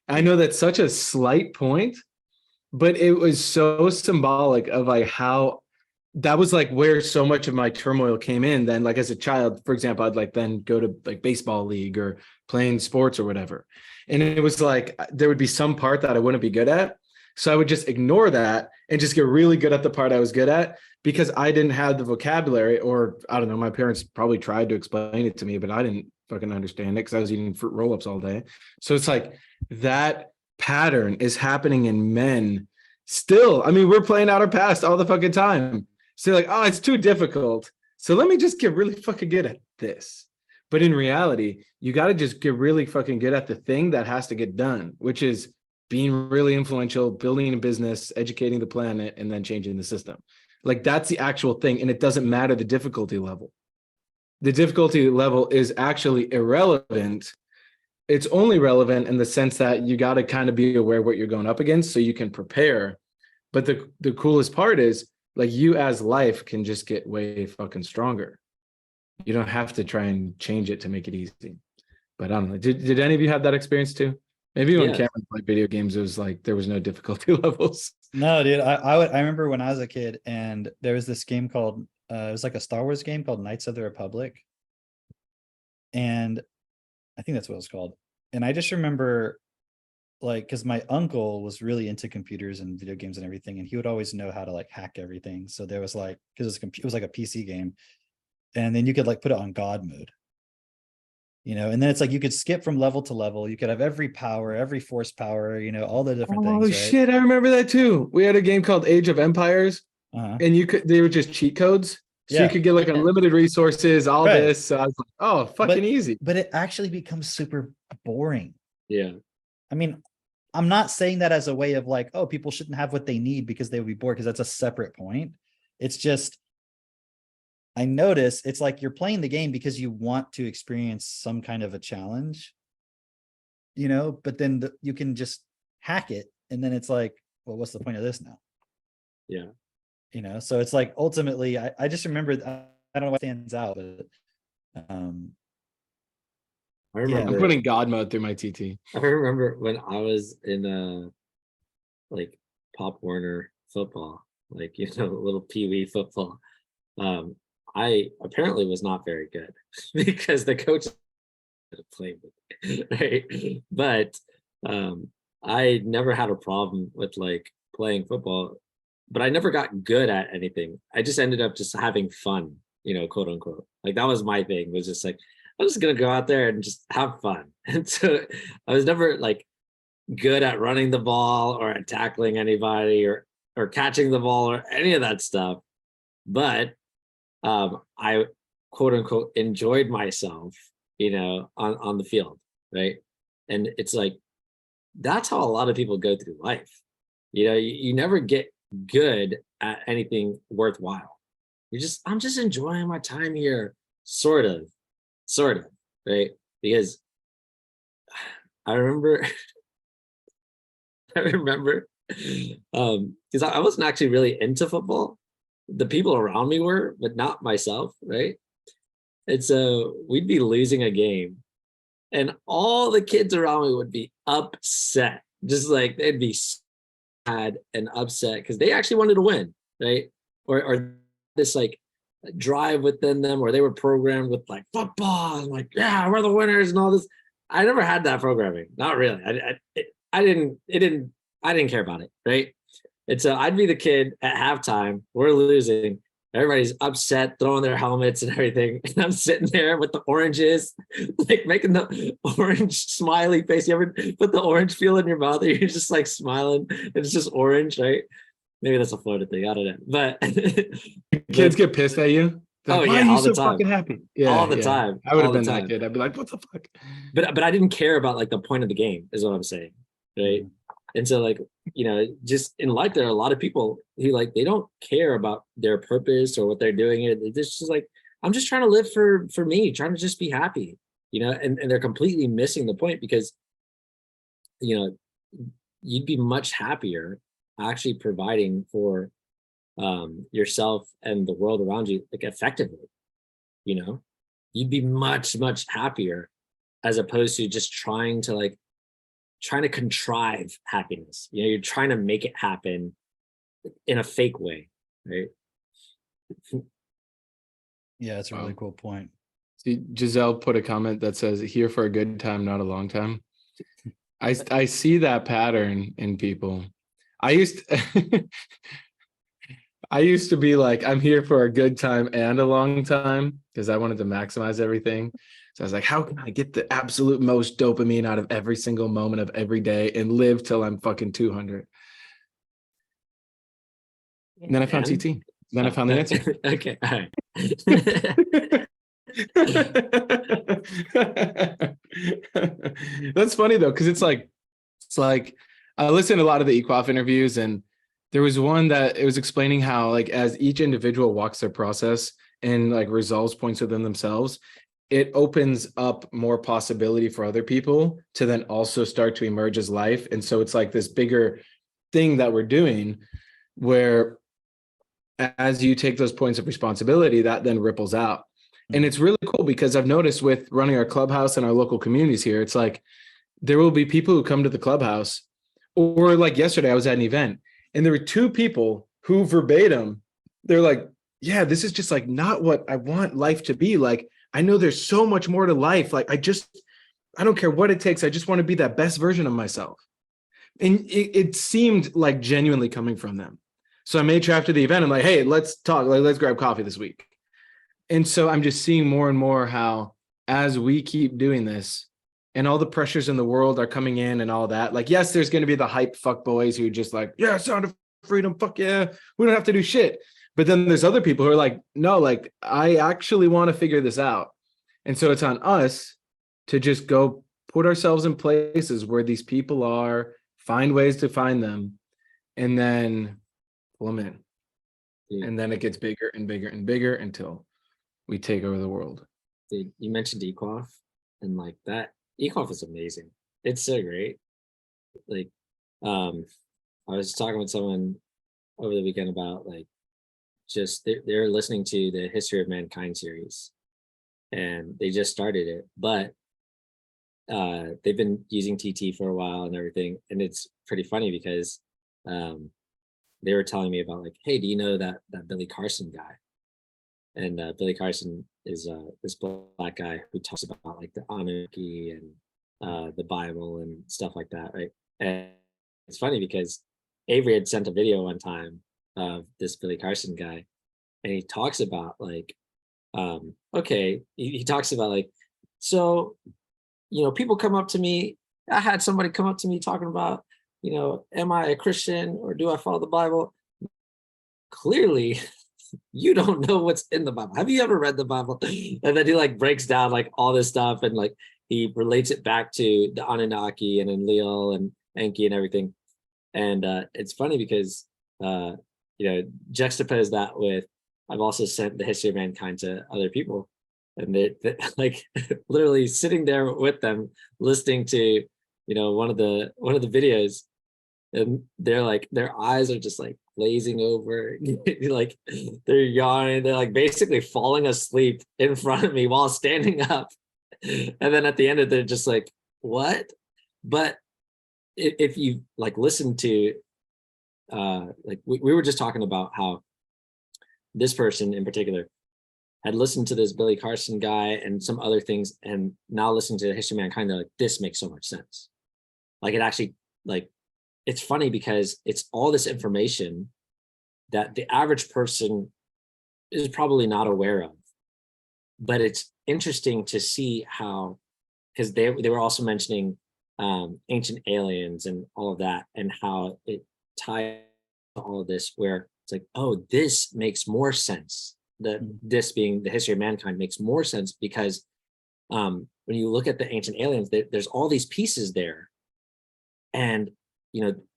I know that's such a slight point, but it was so symbolic of like how that was like where so much of my turmoil came in. Then, like as a child, for example, I'd like then go to like baseball league or playing sports or whatever. And it was like there would be some part that I wouldn't be good at. So I would just ignore that and just get really good at the part I was good at because I didn't have the vocabulary, or I don't know, my parents probably tried to explain it to me, but I didn't fucking understand it because I was eating fruit roll-ups all day. So it's like that pattern is happening in men still. I mean, we're playing out our past all the fucking time. So like, oh, it's too difficult. So let me just get really fucking good at this. But in reality, you got to just get really fucking good at the thing that has to get done, which is being really influential, building a business, educating the planet, and then changing the system. Like that's the actual thing. And it doesn't matter the difficulty level. The difficulty level is actually irrelevant. It's only relevant in the sense that you got to kind of be aware of what you're going up against so you can prepare. But the coolest part is like you as life can just get way fucking stronger. You don't have to try and change it to make it easy. But I don't know. Did any of you have that experience too? Maybe when Yeah. Cameron played video games, it was like there was no difficulty levels. No, dude. I remember when I was a kid and there was this game called it was like a Star Wars game called Knights of the Republic. And I think that's what it was called. And I just remember like because my uncle was really into computers and video games and everything, and he would always know how to like hack everything. So there was like because it was like a PC game, and then you could like put it on God mode. You know, and then it's like you could skip from level to level. You could have every power, every force power, you know, all the different Oh things, right? shit, I remember that too. We had a game called Age of Empires, Uh-huh. and they were just cheat codes. So you Yeah. could get like Yeah. unlimited resources, all Right. this. So I was like, oh, fucking easy. But it actually becomes super boring. Yeah. I mean, I'm not saying that as a way of like, oh, people shouldn't have what they need because they would be bored, because that's a separate point. It's just, I notice it's like you're playing the game because you want to experience some kind of a challenge, you know, but then you can just hack it. And then it's like, well, what's the point of this now? Yeah. You know, so it's like ultimately, I just remember, I don't know what stands out, but I Yeah. I'm remember putting God mode through my TT. I remember when I was in like Pop Warner football, like little pee-wee football. I apparently was not very good because the coach play with, right? But I never had a problem with like playing football, but I never got good at anything. I just ended up just having fun, quote unquote. Like that was my thing, was just like, I'm just gonna go out there and just have fun. And so I was never like good at running the ball or at tackling anybody or catching the ball or any of that stuff. But I quote unquote enjoyed myself, on the field, right? And it's like that's how a lot of people go through life. You never get good at anything worthwhile. I'm just enjoying my time here, sort of, right? Because I remember I remember because I wasn't actually really into football. The people around me were, but not myself, right? And so we'd be losing a game, and all the kids around me would be upset, just like they'd be sad and upset because they actually wanted to win, right? Or this like drive within them, or they were programmed with like football, and like, yeah, we're the winners and all this. I never had that programming, not really. I didn't care about it, right? And so I'd be the kid at halftime, we're losing, everybody's upset, throwing their helmets and everything. And I'm sitting there with the oranges, like making the orange smiley face. You ever put the orange peel in your mouth and you're just like smiling? It's just orange, right? Maybe that's a Florida thing. I don't know. But Kids get pissed at you. They're Oh like, why yeah, are you all the so time. fucking happy? Yeah, all the yeah. time. I would have all the been that time. kid. I'd be like, what the fuck? But I didn't care about like the point of the game, is what I'm saying, right? And so like, just in life, there are a lot of people who like they don't care about their purpose or what they're doing. It's just like, I'm just trying to live for me, trying to just be happy, and they're completely missing the point because you'd be much happier actually providing for yourself and the world around you like effectively. You'd be much happier as opposed to just trying to contrive happiness. You're trying to make it happen in a fake way, right? Yeah, that's a really Wow. cool point. See, Giselle put a comment that says, here for a good time, not a long time. I see that pattern in people. I used to be like, I'm here for a good time and a long time because I wanted to maximize everything. So I was like, how can I get the absolute most dopamine out of every single moment of every day and live till I'm fucking 200? And then I found And? TT. Then I found the answer. Okay, all right. That's funny though, because it's like I listened to a lot of the EQOF interviews, and there was one that it was explaining how like as each individual walks their process and like resolves points within themselves, it opens up more possibility for other people to then also start to emerge as life. And so it's like this bigger thing that we're doing where as you take those points of responsibility, that then ripples out. And it's really cool because I've noticed with running our clubhouse and our local communities here, it's like there will be people who come to the clubhouse, or like yesterday I was at an event and there were two people who verbatim, they're like, yeah, this is just like not what I want life to be. Like, I know there's so much more to life. Like, I don't care what it takes. I just want to be that best version of myself. And it seemed like genuinely coming from them. So I made sure after the event, I'm like, hey, let's talk. Like, let's grab coffee this week. And so I'm just seeing more and more how as we keep doing this and all the pressures in the world are coming in and all that, like, yes, there's going to be the hype fuck boys who are just like, yeah, sound of freedom. Fuck yeah. We don't have to do shit. But then there's other people who are like, no, like, I actually want to figure this out. And so it's on us to just go put ourselves in places where these people are, find ways to find them, and then pull them in. Dude, And then it gets bigger and bigger and bigger until we take over the world. dude, you mentioned EQOF, and like that EQOF is amazing. It's so great. Like, I was talking with someone over the weekend about like just they're listening to the History of Mankind series, and they just started it, but they've been using TT for a while and everything, and it's pretty funny because they were telling me about like, hey, do you know that Billy Carson guy? And Billy Carson this black guy who talks about like the Anunnaki and the Bible and stuff like that, right? And it's funny because Avery had sent a video one time of this Billy Carson guy, and he talks about like, okay, he talks about like, so, people come up to me. I had somebody come up to me talking about, am I a Christian or do I follow the Bible? Clearly, you don't know what's in the Bible. Have you ever read the Bible? And then he like breaks down like all this stuff and like he relates it back to the Anunnaki and Enlil and Enki and everything. And it's funny because juxtapose that with, I've also sent the history of mankind to other people, and they like literally sitting there with them, listening to one of the videos, and they're like their eyes are just like glazing over, like they're yawning, they're like basically falling asleep in front of me while standing up, and then at the end of it, they're just like, what? But if you like listen to like we were just talking about how this person in particular had listened to this Billy Carson guy and some other things, and now listening to the history of mankind, they're like, this makes so much sense. Like it actually, like, it's funny because it's all this information that the average person is probably not aware of. But it's interesting to see how, because they were also mentioning ancient aliens and all of that, and how it ties to all of this, where it's like, oh, this makes more sense. That this being the history of mankind makes more sense because when you look at the ancient aliens, there's all these pieces there, and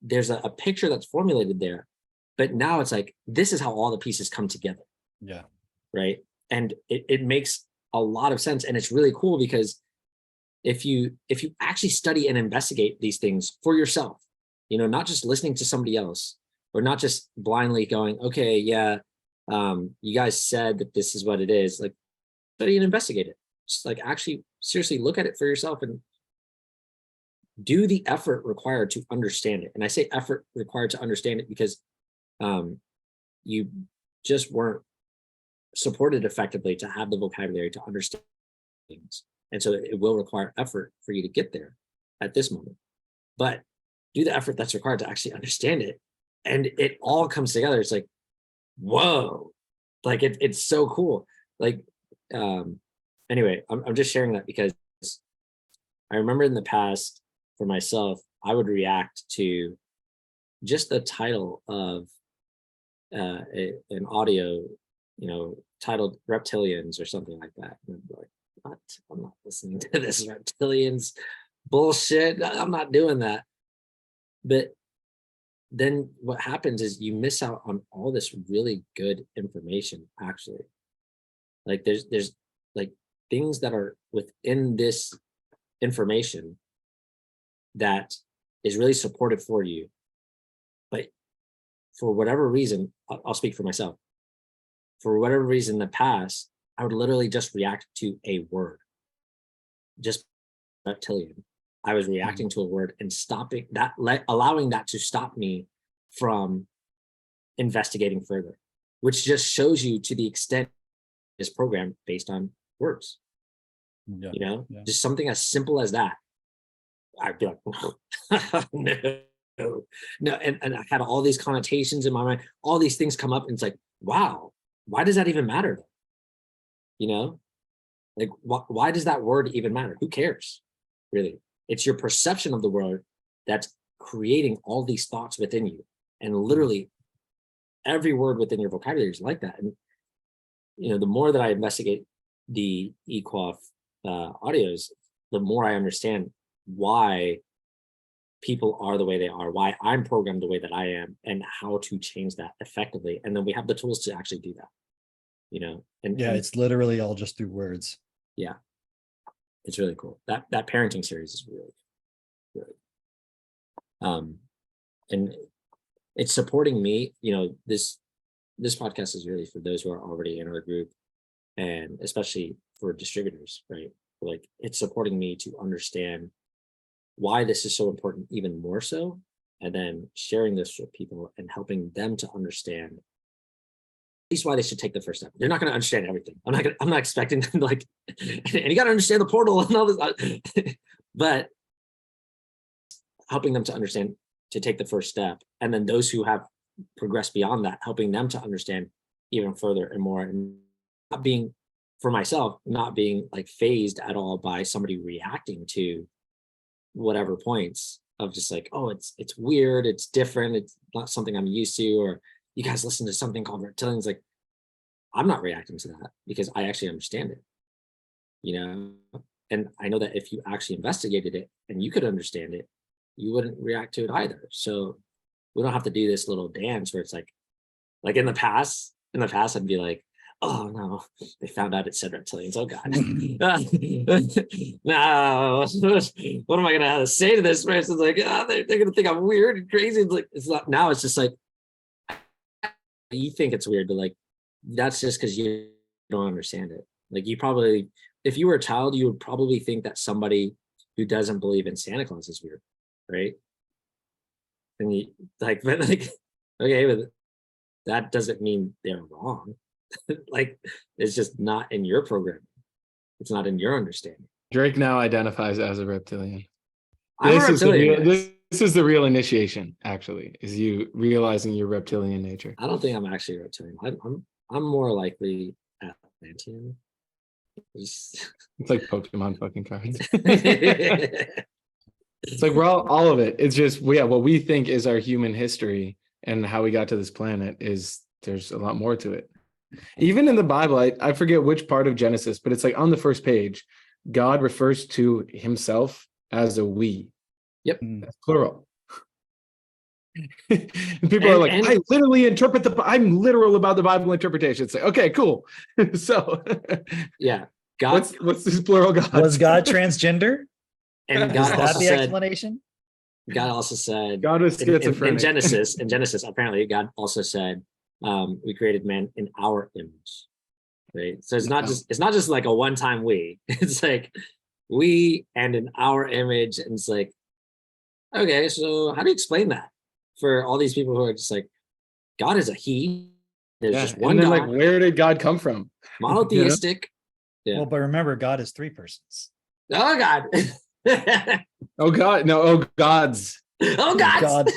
there's a picture that's formulated there, but now it's like this is how all the pieces come together. Yeah. Right. And it makes a lot of sense, and it's really cool because if you actually study and investigate these things for yourself, not just listening to somebody else, or not just blindly going, okay, yeah, you guys said that this is what it is, like study and investigate it. Just like actually seriously look at it for yourself and do the effort required to understand it. And I say effort required to understand it because you just weren't supported effectively to have the vocabulary to understand things. And so it will require effort for you to get there at this moment. But do the effort that's required to actually understand it. And it all comes together. It's like, whoa, like it's so cool. Like, anyway, I'm just sharing that because I remember in the past for myself, I would react to just the title of an audio, titled Reptilians or something like that. And I'd be like, what? I'm not listening to this reptilians bullshit. I'm not doing that. But then what happens is you miss out on all this really good information, actually. Like there's like things that are within this information that is really supportive for you. But for whatever reason, I'll speak for myself. For whatever reason in the past, I would literally just react to a word. Just reptilian. I was reacting to a word and stopping that, allowing that to stop me from investigating further, which just shows you to the extent this program based on words. Yeah. Just something as simple as that. I'd be like, no. And I had all these connotations in my mind, all these things come up, and it's like, wow, why does that even matter? Like, why does that word even matter? Who cares, really? It's your perception of the word that's creating all these thoughts within you. And literally every word within your vocabulary is like that. And, the more that I investigate the EQuoF audios, the more I understand why people are the way they are, why I'm programmed the way that I am, and how to change that effectively. And then we have the tools to actually do that, and it's literally all just through words. Yeah, it's really cool. That parenting series is really and it's supporting me. This podcast is really for those who are already in our group, and especially for distributors, right? Like, it's supporting me to understand why this is so important even more so, and then sharing this with people and helping them to understand least why they should take the first step. They're not going to understand everything. I'm not expecting them to like, and you got to understand the portal and all this, but helping them to understand, to take the first step. And then those who have progressed beyond that, helping them to understand even further and more, and not being, for myself, not being like phased at all by somebody reacting to whatever points of just like, oh, it's weird, it's different, it's not something I'm used to, or you guys listen to something called reptilians. Like, I'm not reacting to that because I actually understand it, you know? And I know that if you actually investigated it and you could understand it, you wouldn't react to it either. So we don't have to do this little dance where it's like in the past, I'd be like, oh no, they found out it said reptilians. Oh God. No, what am I gonna have to say to this person? It's like, oh, they're gonna think I'm weird and crazy. It's like, it's not, now it's just like, you think it's weird, but like, that's just because you don't understand it. Like, you probably, if you were a child, you would probably think that somebody who doesn't believe in Santa Claus is weird, right? And you like, but like, okay, but that doesn't mean they're wrong. Like, it's just not in your program. It's not in your understanding. Drake now identifies as a reptilian. I'm a reptilian. This is the real initiation, actually, is you realizing your reptilian nature. I don't think I'm actually a reptilian. I'm more likely Atlantean. It's like Pokemon fucking cards. It's like we're all of it. It's just, yeah, what we think is our human history and how we got to this planet is, there's a lot more to it. Even in the Bible, I forget which part of Genesis, but it's like on the first page, God refers to himself as a we. Yep. That's plural. And people are like, I literally interpret I'm literal about the Bible interpretation. It's like, okay, cool. So yeah. God, what's this plural God? Was God transgender? And Is God that also the said, explanation? God also said, God was schizophrenic. in Genesis, apparently God also said, we created man in our image, right? So it's not just like a one-time we. It's like we and in our image, and it's like, okay, so how do you explain that for all these people who are just like, God is a he? There's just one God. Like, where did God come from? Monotheistic. Yeah. Well, but remember, God is three persons. Oh God. Oh God, no, oh gods. Oh God.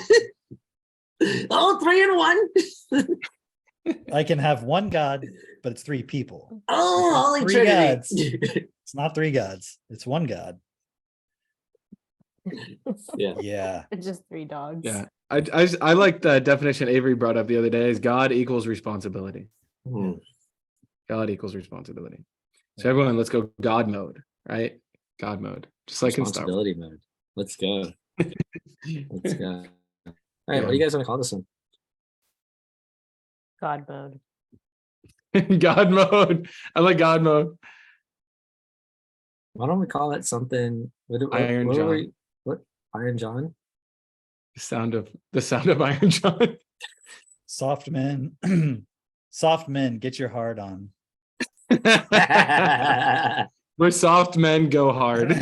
Oh, 3 in 1. I can have one God, but it's three people. Oh, holy three Trinity. gods. It's not three gods. It's one God. Yeah. It's just 3 dogs. Yeah. I like the definition Avery brought up the other day is God equals responsibility. God equals responsibility. So everyone, let's go God mode, right? God mode. Just like in Star Wars. Responsibility mode. Let's go. Let's go. All right, what do you guys want to call this one? God mode. God mode. I like God mode. Why don't we call it something? Iron John. What? Iron John? The sound of Iron John. Soft men. Soft men, get your hard on. Where soft men go hard.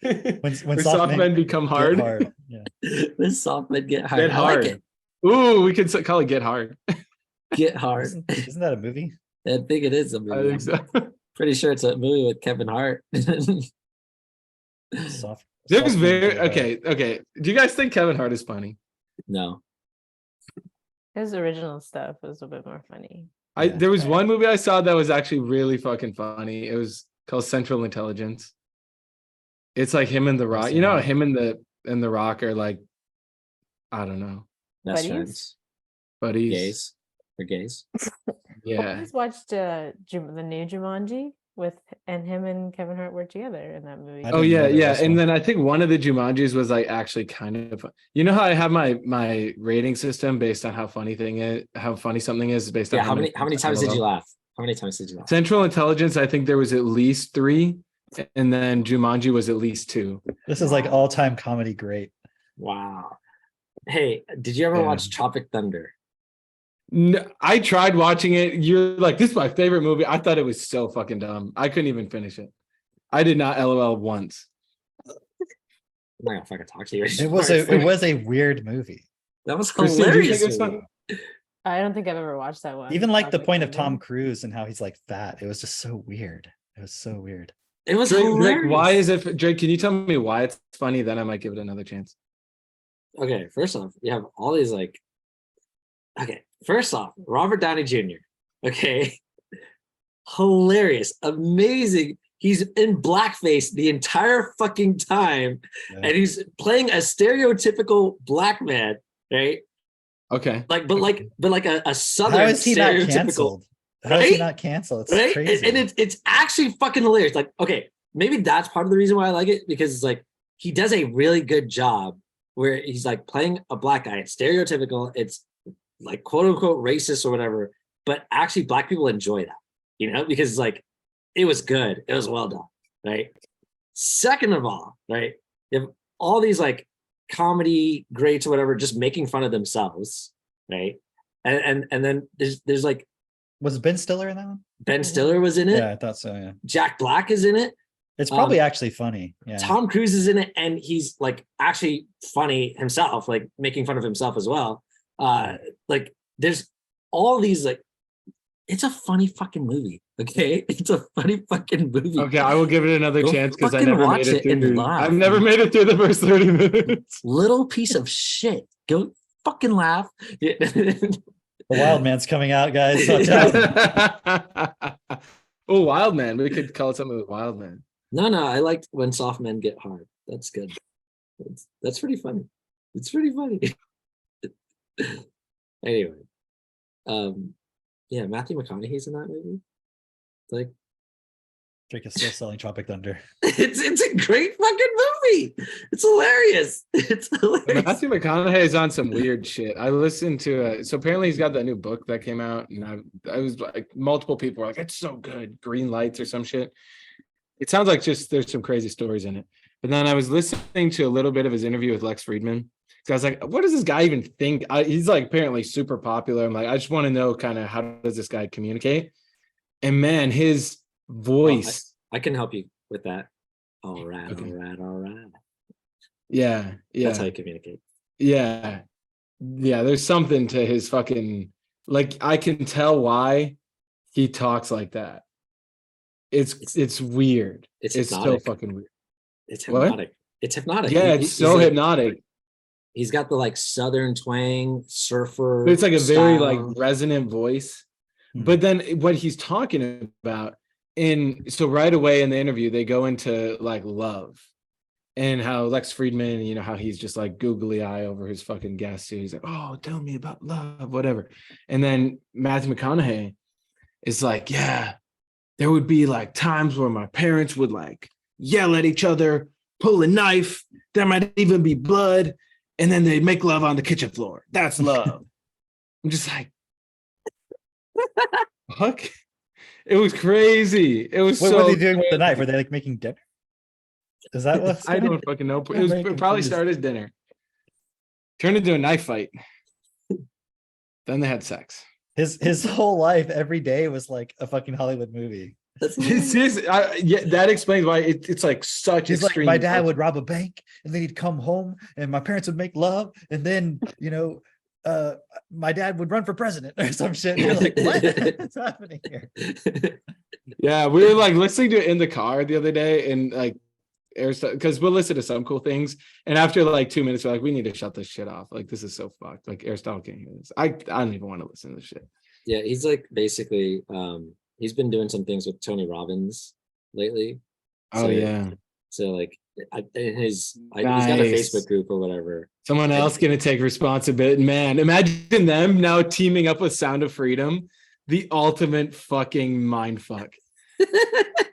when soft men become hard. Yeah. When soft men get hard. Get hard. I like it. Ooh, we could call it Get Hard. Get Hard. Isn't that a movie? I think it is a movie. I think so. Pretty sure it's a movie with Kevin Hart. Soft. There's very okay. Do you guys think Kevin Hart is funny? No. His original stuff was a bit more funny. There was one movie I saw that was actually really fucking funny. It was called Central Intelligence. It's like him and The Rock. You know, him and the Rock are like, I don't know, Best friends. buddies. Gays. They're gays. Yeah. I just watched the new Jumanji and him and Kevin Hart were together in that movie. Oh yeah. And then I think one of the Jumanjis was like actually kind of fun. You know how I have my rating system based on how funny something is based on how many times did you laugh? How many times did you laugh? Central Intelligence, I think there was at least 3, and then Jumanji was at least 2. This is like all-time comedy great. Wow. Hey, did you ever watch Tropic Thunder? No, I tried watching it. You're like, this is my favorite movie. I thought it was so fucking dumb. I couldn't even finish it. I did not LOL once. I'm not gonna fucking talk to you. It was a weird movie. That was Christine, do you hilarious. think it was fun? I don't think I've ever watched that one. Even like the Brokeback point of Tom Mountain. Cruise and how he's like fat. It was just so weird. It was so weird. It was Drake, hilarious. why is it Drake? Can you tell me why it's funny? Then I might give it another chance. Okay, first off, you have all these like. Okay, first off, Robert Downey Jr. Okay, hilarious, amazing. He's in blackface the entire fucking time, Yeah. and he's playing a stereotypical black man, right? Okay. But like a southern How is he not stereotypical, canceled? How is he right? not canceled? It's right? crazy. And it's actually fucking hilarious. Like, okay, maybe that's part of the reason why I like it, because it's like he does a really good job where he's like playing a black guy. It's stereotypical. It's like quote unquote racist or whatever, but actually black people enjoy that, you know, because it's like it was good. It was well done, right? Second of all, right, you have all these like comedy greats or whatever just making fun of themselves, right? And then there's like Was Ben Stiller in that one? Ben Stiller was in it. Yeah, I thought so. Yeah. Jack Black is in it. It's probably actually funny. Yeah. Tom Cruise is in it, and he's like actually funny himself, like making fun of himself as well. Like there's all these like, it's a funny fucking movie. Okay, it's a funny fucking movie. Okay, I will give it another Go chance because I fucking never watch made it it and through. laugh, I've never man. made it through the first 30 minutes. Little piece of shit. Go fucking laugh. Yeah. The Wild Man's coming out, guys. Watch out. Oh, Wild Man. We could call it something with Wild Man. No, I liked When Soft Men Get Hard. That's good. That's pretty funny. It's pretty funny. Anyway, yeah, Matthew McConaughey's in that movie. Like, Drake is still selling Tropic Thunder. it's a great fucking movie. It's hilarious. It's hilarious. Matthew McConaughey is on some weird shit. I listened to so apparently he's got that new book that came out, and I was like, multiple people were like, it's so good, Green Lights or some shit. It sounds like just there's some crazy stories in it. But then I was listening to a little bit of his interview with Lex Friedman. So I was like, what does this guy even think? He's like apparently super popular. I'm like, I just want to know kind of how does this guy communicate? And man, his voice. I can help you with that. All right, Okay. all right. Yeah. That's how you communicate. Yeah. There's something to his fucking, like, I can tell why he talks like that. It's weird. It's It's so hypnotic. fucking weird. It's What? hypnotic. It's hypnotic. Yeah, it's so like- hypnotic. He's got the like southern twang, surfer. But it's like a very style. like resonant voice. Hmm. But then what he's talking about so right away in the interview, they go into like love and how Lex Friedman, you know, how he's just like googly eye over his fucking guest. He's like, oh, tell me about love, whatever. And then Matthew McConaughey is like, yeah, there would be like times where my parents would like yell at each other, pull a knife, there might even be blood, and then they make love on the kitchen floor. That's love. I'm just like, fuck. It was crazy. It was What so were they doing with the crazy. knife? Were they like making dinner? Is that what? I don't fucking know. I'm very It probably confused. started as dinner. Turned into a knife fight. Then they had sex. His whole life, every day was like a fucking Hollywood movie. That's This is yeah, that explains why it's like such He's like, extreme. my dad would rob a bank, and then he'd come home, and my parents would make love, and then my dad would run for president or some shit. You're like, what's happening here? Yeah, we were like listening to it in the car the other day, and like Aristotle, because we'll listen to some cool things, and after like 2 minutes, we're like, we need to shut this shit off. Like, this is so fucked. Like, Aristotle can't hear this. I don't even want to listen to this shit. Yeah, he's like basically he's been doing some things with Tony Robbins lately. Oh So- yeah, So like he's got a Nice. Facebook group or whatever. someone else gonna take responsibility. Man, imagine them now teaming up with Sound of Freedom, the ultimate fucking mind fuck.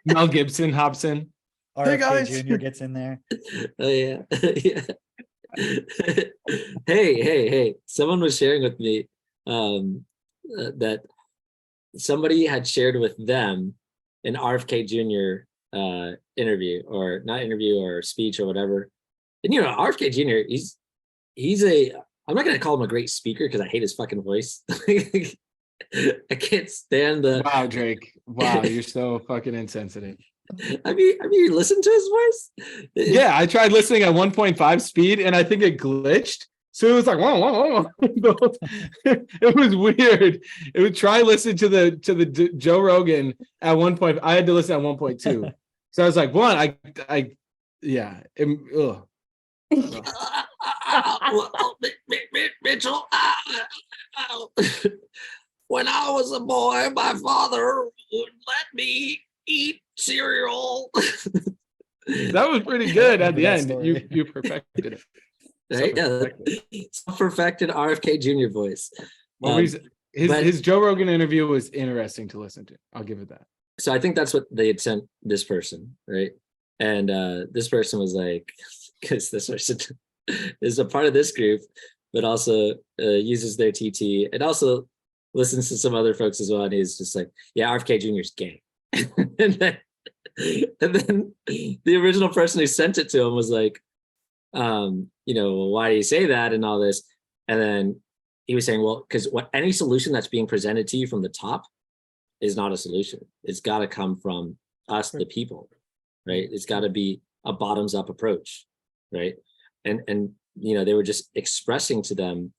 Mel Gibson hops in. RFK guys. Jr. gets in there. Oh yeah. Yeah. Hey. Someone was sharing with me that somebody had shared with them an RFK Jr. Interview or not interview or speech or whatever. And you know, RFK Jr. he's a I'm not gonna call him a great speaker because I hate his fucking voice. I can't stand the Wow, Drake. Wow, you're so fucking insensitive. have you listened to his voice? Yeah, I tried listening at 1.5 speed and I think it glitched So it was like, whoa, whoa, whoa. It was weird. It would try listen to the Joe Rogan at one point. I had to listen at 1.2. So I was like, yeah. Ugh. Mitchell, when I was a boy, my father would let me eat cereal. That was pretty good at the That end. story. You perfected it. Right? Yeah, perfected RFK Jr. voice. Well, But- his Joe Rogan interview was interesting to listen to. I'll give it that. So I think that's what they had sent this person, right? And this person was like, because this person is a part of this group, but also uses their TT and also listens to some other folks as well. And he's just like, yeah, RFK Jr. is gay. and then the original person who sent it to him was like, why do you say that and all this? And then he was saying, well, because any solution that's being presented to you from the top is not a solution. It's got to come from us, the people, right? It's got to be a bottoms up approach, right? And they were just expressing to them,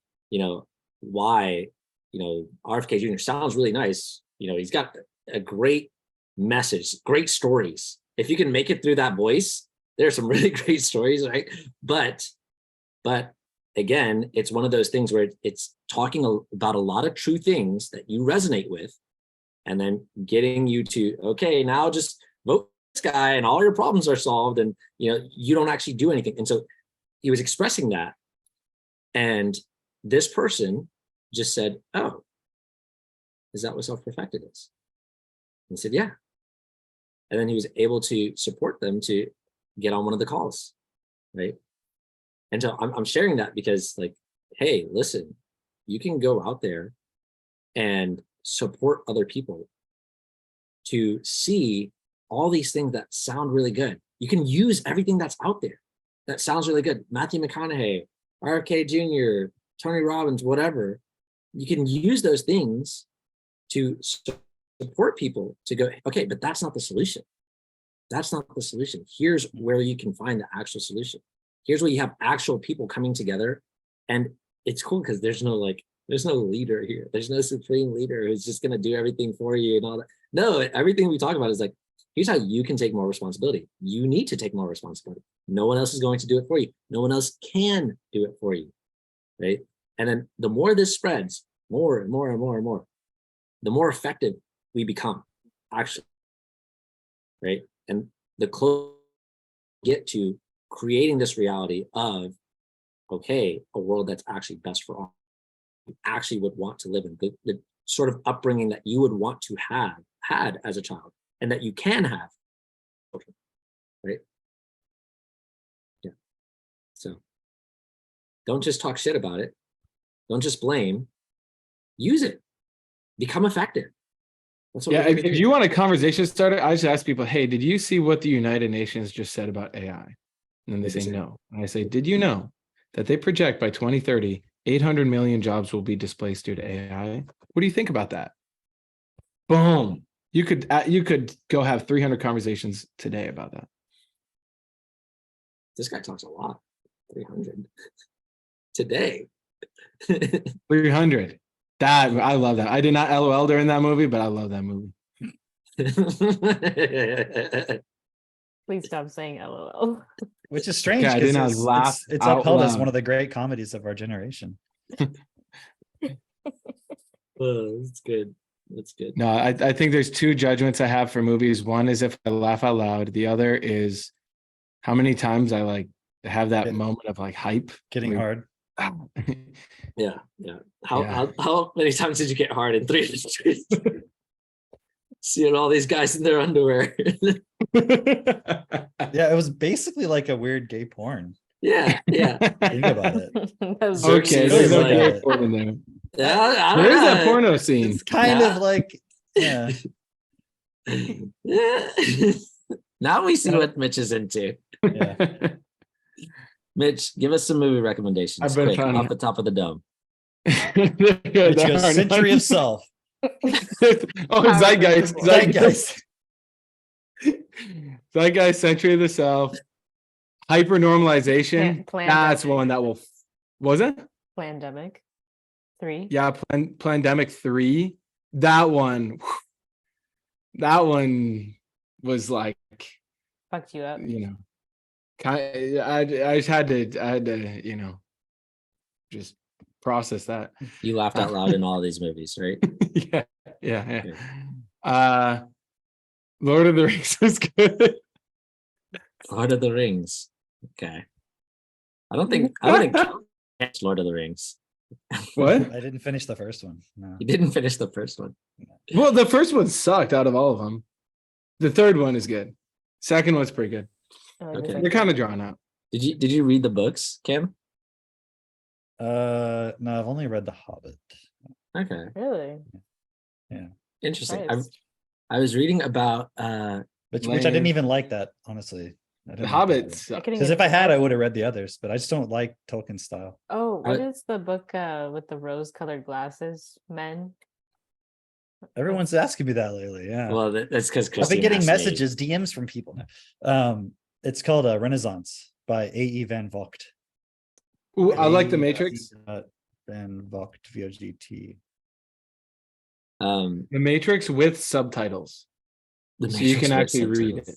why, RFK Jr. sounds really nice. He's got a great message, great stories. If you can make it through that voice, there's some really great stories, right? But again, it's one of those things where it's talking about a lot of true things that you resonate with, and then getting you to, okay, now just vote this guy and all your problems are solved, and you don't actually do anything. And so he was expressing that, and this person just said, oh, is that what self-perfected is? And he said, yeah. And then he was able to support them to get on one of the calls, right? And so I'm sharing that because, like, hey, listen, you can go out there and support other people to see all these things that sound really good. You can use everything that's out there that sounds really good. Matthew McConaughey, RFK Jr., Tony Robbins, whatever. You can use those things to support people to go, okay, but that's not the solution. That's not the solution. Here's where you can find the actual solution. Here's where you have actual people coming together. And it's cool because there's no leader here. There's no supreme leader who's just going to do everything for you and all that. No, everything we talk about is like, here's how you can take more responsibility. You need to take more responsibility. No one else is going to do it for you. No one else can do it for you, right? And then the more this spreads, more and more and more and more, the more effective we become, actually, right? And the closer we get to creating this reality of, okay, a world that's actually best for all, you actually would want to live in, the sort of upbringing that you would want to have had as a child, and that you can have, right? Yeah. So don't just talk shit about it. Don't just blame. Use it. Become effective. That's what if you want a conversation starter, I just ask people, hey, did you see what the United Nations just said about AI? And then they say no. And I say, did you know that they project by 2030, 800 million jobs will be displaced due to AI? What do you think about that? Boom. You could go have 300 conversations today about that. This guy talks a lot. 300 today. 300. That I love that. I did not LOL during that movie, but I love that movie. Please stop saying LOL. Which is strange Okay, I did not because laugh it's out upheld as loud. one of the great comedies of our generation. Oh, that's good. That's good. No, I think there's two judgments I have for movies. One is if I laugh out loud. The other is how many times I like have that Yeah. moment of like hype. Getting Where- hard. Yeah. How many times did you get hard in 3 days? Seeing all these guys in their underwear. Yeah, it was basically like a weird gay porn. Yeah. Think about it. That's Okay, Xerxes there's is no like- gay porn in there. Yeah, I don't There's know. that porno scene. It's kind Yeah. of like, yeah. Yeah. Now we see what Mitch is into. Yeah. Mitch, give us some movie recommendations. I bet Quick, found off it. the top of the dome. Which goes Century of Self. Oh, Zeitgeist. Zeitgeist. Zeitgeist, Century of the Self. Hyper normalization. Plan That's Bender. one that will Was it? Plandemic 3. Yeah, Plandemic 3. That one was like, Fucked you up. I just had to, just process that. You laughed out loud in all these movies, right? Yeah. Lord of the Rings was good. Lord of the Rings. Okay. I don't think Lord of the Rings. What? I didn't finish the first one. No. You didn't finish the first one. Well, the first one sucked out of all of them. The third one is good. Second one's pretty good. I like the Okay. second They're kind of one. drawn out. Did you read the books, Kim? No, I've only read The Hobbit. Okay. Really? Interesting. Surprised. I was reading about Which I didn't Lame. even like that, honestly. I The didn't like Hobbit that sucked. couldn't because get if I into had, that. I would have read the others, but I just don't like Tolkien style. Oh, what I- is the book with the rose-colored glasses, men? Everyone's asking me that lately. Yeah, well, that's because I've been getting messages, DMs from people now. It's called Renaissance by A.E. Van Vogt. Ooh, I like The A.E. Matrix. Van Vogt, VOGT. The The Matrix with subtitles. So you can actually read it.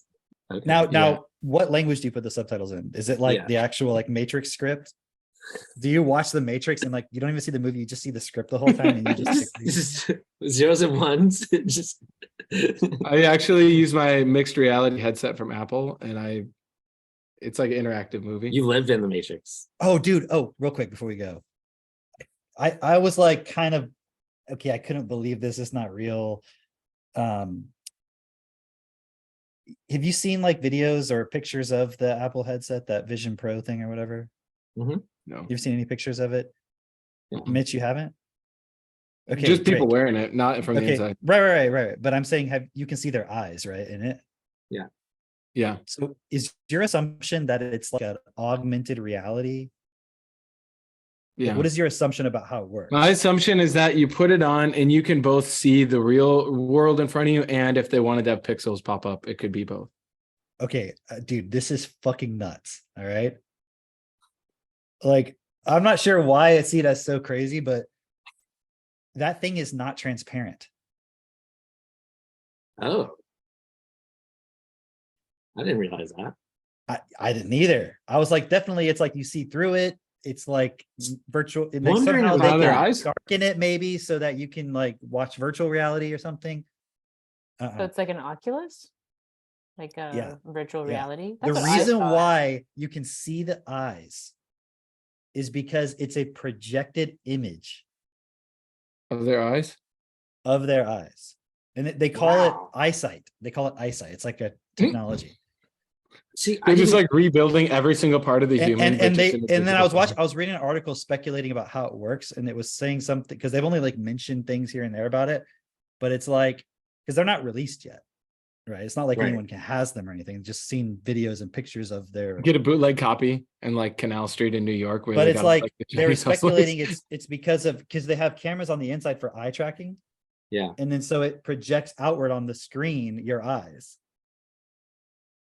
Okay. Now, what language do you put the subtitles in? Is it like Yeah. the actual like Matrix script? Do you watch the Matrix and like you don't even see the movie, you just see the script the whole time and you just pick This is zeros and ones. Just I actually use my mixed reality headset from Apple, and it's like an interactive movie. you lived in the Matrix. Oh, dude. Oh, real quick before we go. I was like kind of okay, I couldn't believe this is not real. Have you seen like videos or pictures of the Apple headset, that Vision Pro thing or whatever? No, You've seen any pictures of it? Mm-mm. Mitch, you haven't? Okay, just people Drake. wearing it, not from the Okay, inside. right. But I'm saying you can see their eyes, right, in it. Yeah, So is your assumption that it's like an augmented reality? Like, yeah. what is your assumption about how it works? My assumption is that you put it on and you can both see the real world in front of you, and if they wanted to have pixels pop up, it could be both. Okay, dude, this is fucking nuts. All right. Like, I'm not sure why I see it as so crazy, but that thing is not transparent. Oh, I didn't realize that. I didn't either. I was like, definitely, it's like you see through it. It's like virtual. And they Wondering somehow about they their can eyes? darken it maybe so that you can like watch virtual reality or something. So it's like an Oculus? Like a Yeah. virtual Yeah. reality? The That's what I reason thought. why you can see the eyes is because it's a projected image Of their eyes. of their eyes. And they call Wow. it eyesight. They call it eyesight. It's like a technology. See, They're just didn't- like rebuilding every single part of the human. And but just they in a and then I digital was form. I was reading an article speculating about how it works, and it was saying something because they've only like mentioned things here and there about it, but it's like because they're not released yet, right? It's not like Right. anyone has them or anything. Just seen videos and pictures of their. Get a bootleg copy in like Canal Street in New York. Where But they it's got, like the they were Chinese hustlers. speculating it's because they have cameras on the inside for eye tracking, Yeah, and then so it projects outward on the screen your eyes.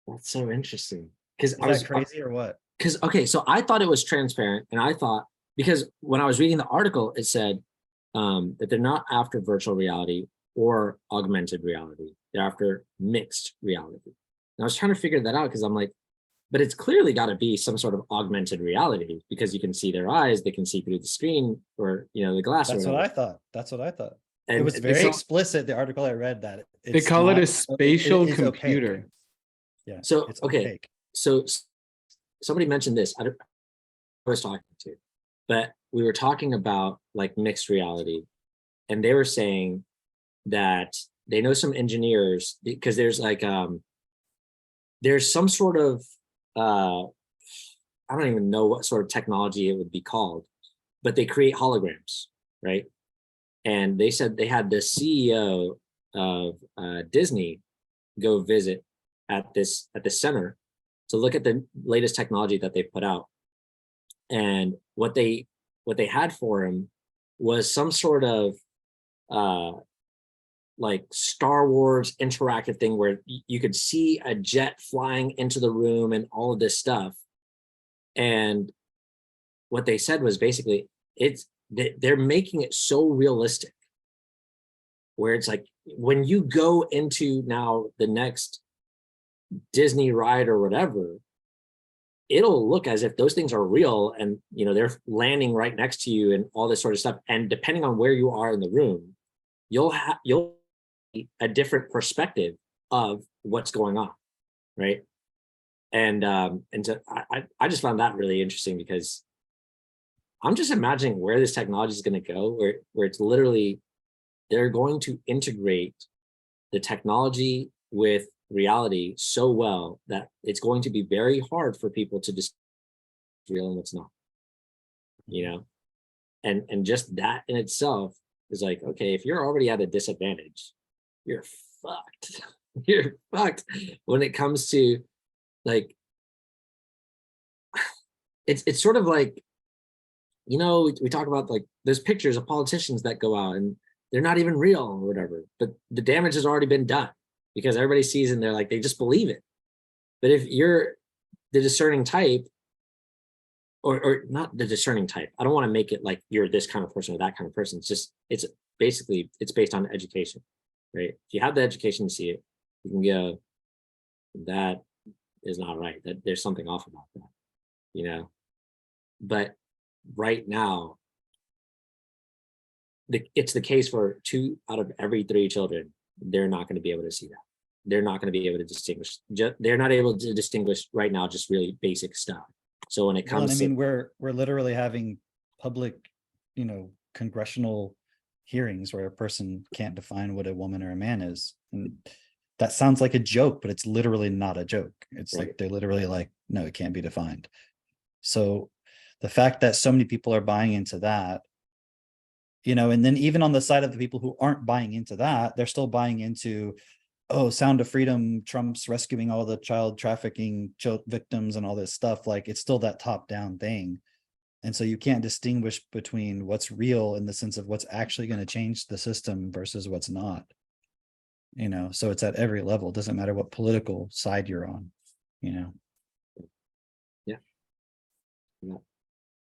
that's so interesting. Because Is I was that crazy or what? because okay, so I thought it was transparent, and I thought because when I was reading the article, it said that they're not after virtual reality or augmented reality; they're after mixed reality. And I was trying to figure that out because I'm like, but it's clearly got to be some sort of augmented reality because you can see their eyes, they can see through the screen or the glass. That's or what I whatever. thought. That's what I thought. It And was very so- explicit. The article I read that They call it a not- spatial it is opaque. computer. Yeah. So, it's okay. opaque. So somebody mentioned this. I was talking to, but we were talking about like mixed reality, and they were saying that they know some engineers because there's like there's some sort of I don't even know what sort of technology it would be called, but they create holograms, right? And they said they had the CEO of Disney go visit at the center to look at the latest technology that they put out. And what they had for him was some sort of like Star Wars interactive thing where you could see a jet flying into the room and all of this stuff. And what they said was basically they're making it so realistic, where it's like when you go into now the next Disney ride or whatever, it'll look as if those things are real, and they're landing right next to you and all this sort of stuff. And depending on where you are in the room, you'll have a different perspective of what's going on, right? And so I just found that really interesting, because I'm just imagining where this technology is going to go, where it's literally they're going to integrate the technology with reality so well that it's going to be very hard for people to just real and what's not, and just that in itself is like, okay, if you're already at a disadvantage, you're fucked. You're fucked when it comes to like, it's sort of like, we talk about like there's pictures of politicians that go out and they're not even real or whatever, but the damage has already been done because everybody sees and they're like, they just believe it. But if you're the discerning type, or not the discerning type, I don't want to make it like you're this kind of person or that kind of person. It's just, it's based on education, right? If you have the education to see it, you can go, that is not right. That there's something off about that, But right now, it's the case for 2 out of every 3 children. They're not going to be able to see that. They're not going to be able to distinguish. They're not able to distinguish right now just really basic stuff. So when it comes to, we're literally having public, congressional hearings where a person can't define what a woman or a man is, and that sounds like a joke, but it's literally not a joke. It's right. Like they're literally like, no, it can't be defined. So the fact that so many people are buying into that, and then even on the side of the people who aren't buying into that, they're still buying into, oh, Sound of Freedom, Trump's rescuing all the child trafficking victims and all this stuff. Like, it's still that top-down thing. And so you can't distinguish between what's real in the sense of what's actually going to change the system versus what's not. So it's at every level. It doesn't matter what political side you're on, Yeah.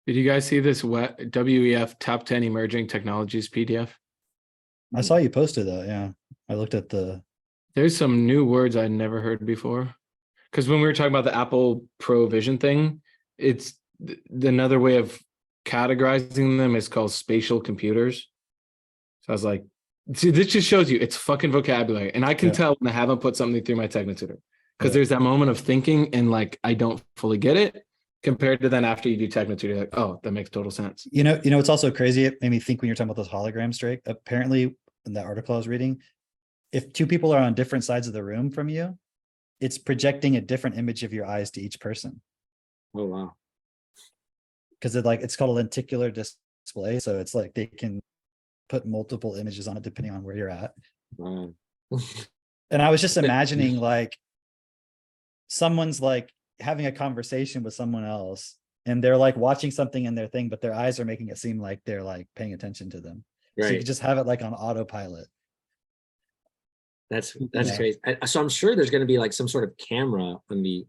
Did you guys see this WEF top 10 emerging technologies PDF? I saw you posted that. Yeah. I looked at there's some new words I'd never heard before. Because when we were talking about the Apple Pro Vision thing, it's another way of categorizing them is called spatial computers. So I was like, see, this just shows you it's fucking vocabulary. And I can tell when I haven't put something through my TechnoTutor. Because there's that moment of thinking and like, I don't fully get it, compared to then after you do TechnoTutor, like, oh, that makes total sense. It's also crazy. It made me think when you're talking about those holograms, Drake, apparently in that article I was reading, if 2 people are on different sides of the room from you, it's projecting a different image of your eyes to each person. Oh, wow. Because it's called a lenticular display. So it's like they can put multiple images on it depending on where you're at. Wow. And I was just imagining like someone's like having a conversation with someone else and they're like watching something in their thing, but their eyes are making it seem like they're like paying attention to them. Right. So you can just have it like on autopilot. That's crazy. So I'm sure there's going to be like some sort of camera on the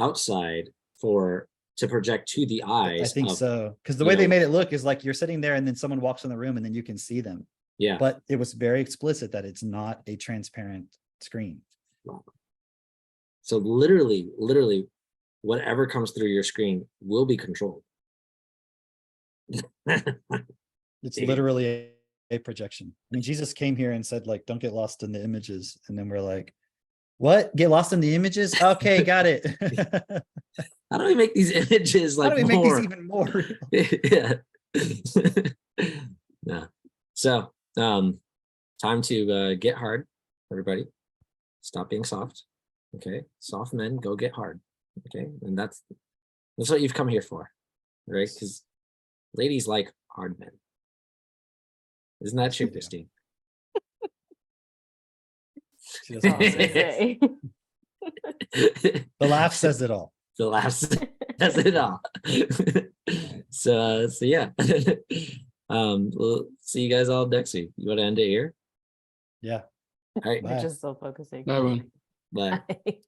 outside to project to the eyes. I think so. Because the way they made it look is like you're sitting there and then someone walks in the room and then you can see them. Yeah. But it was very explicit that it's not a transparent screen. Wow. So literally, whatever comes through your screen will be controlled. It's literally a projection. I mean, Jesus came here and said, like, don't get lost in the images. And then we're like, what? Get lost in the images? Okay, got it. How do we make these images like How do we make these even more real? Yeah. Yeah. So time to get hard, everybody. Stop being soft. Okay. Soft men go get hard. Okay. And that's what you've come here for. Right? Because ladies like hard men. Isn't that true, Christine? She doesn't want to say it. The laugh says it all. The laugh says it all. So yeah. We'll see you guys all next week. You want to end it here? Yeah. All right. We're just still focusing. Bye, everyone. Bye. Bye.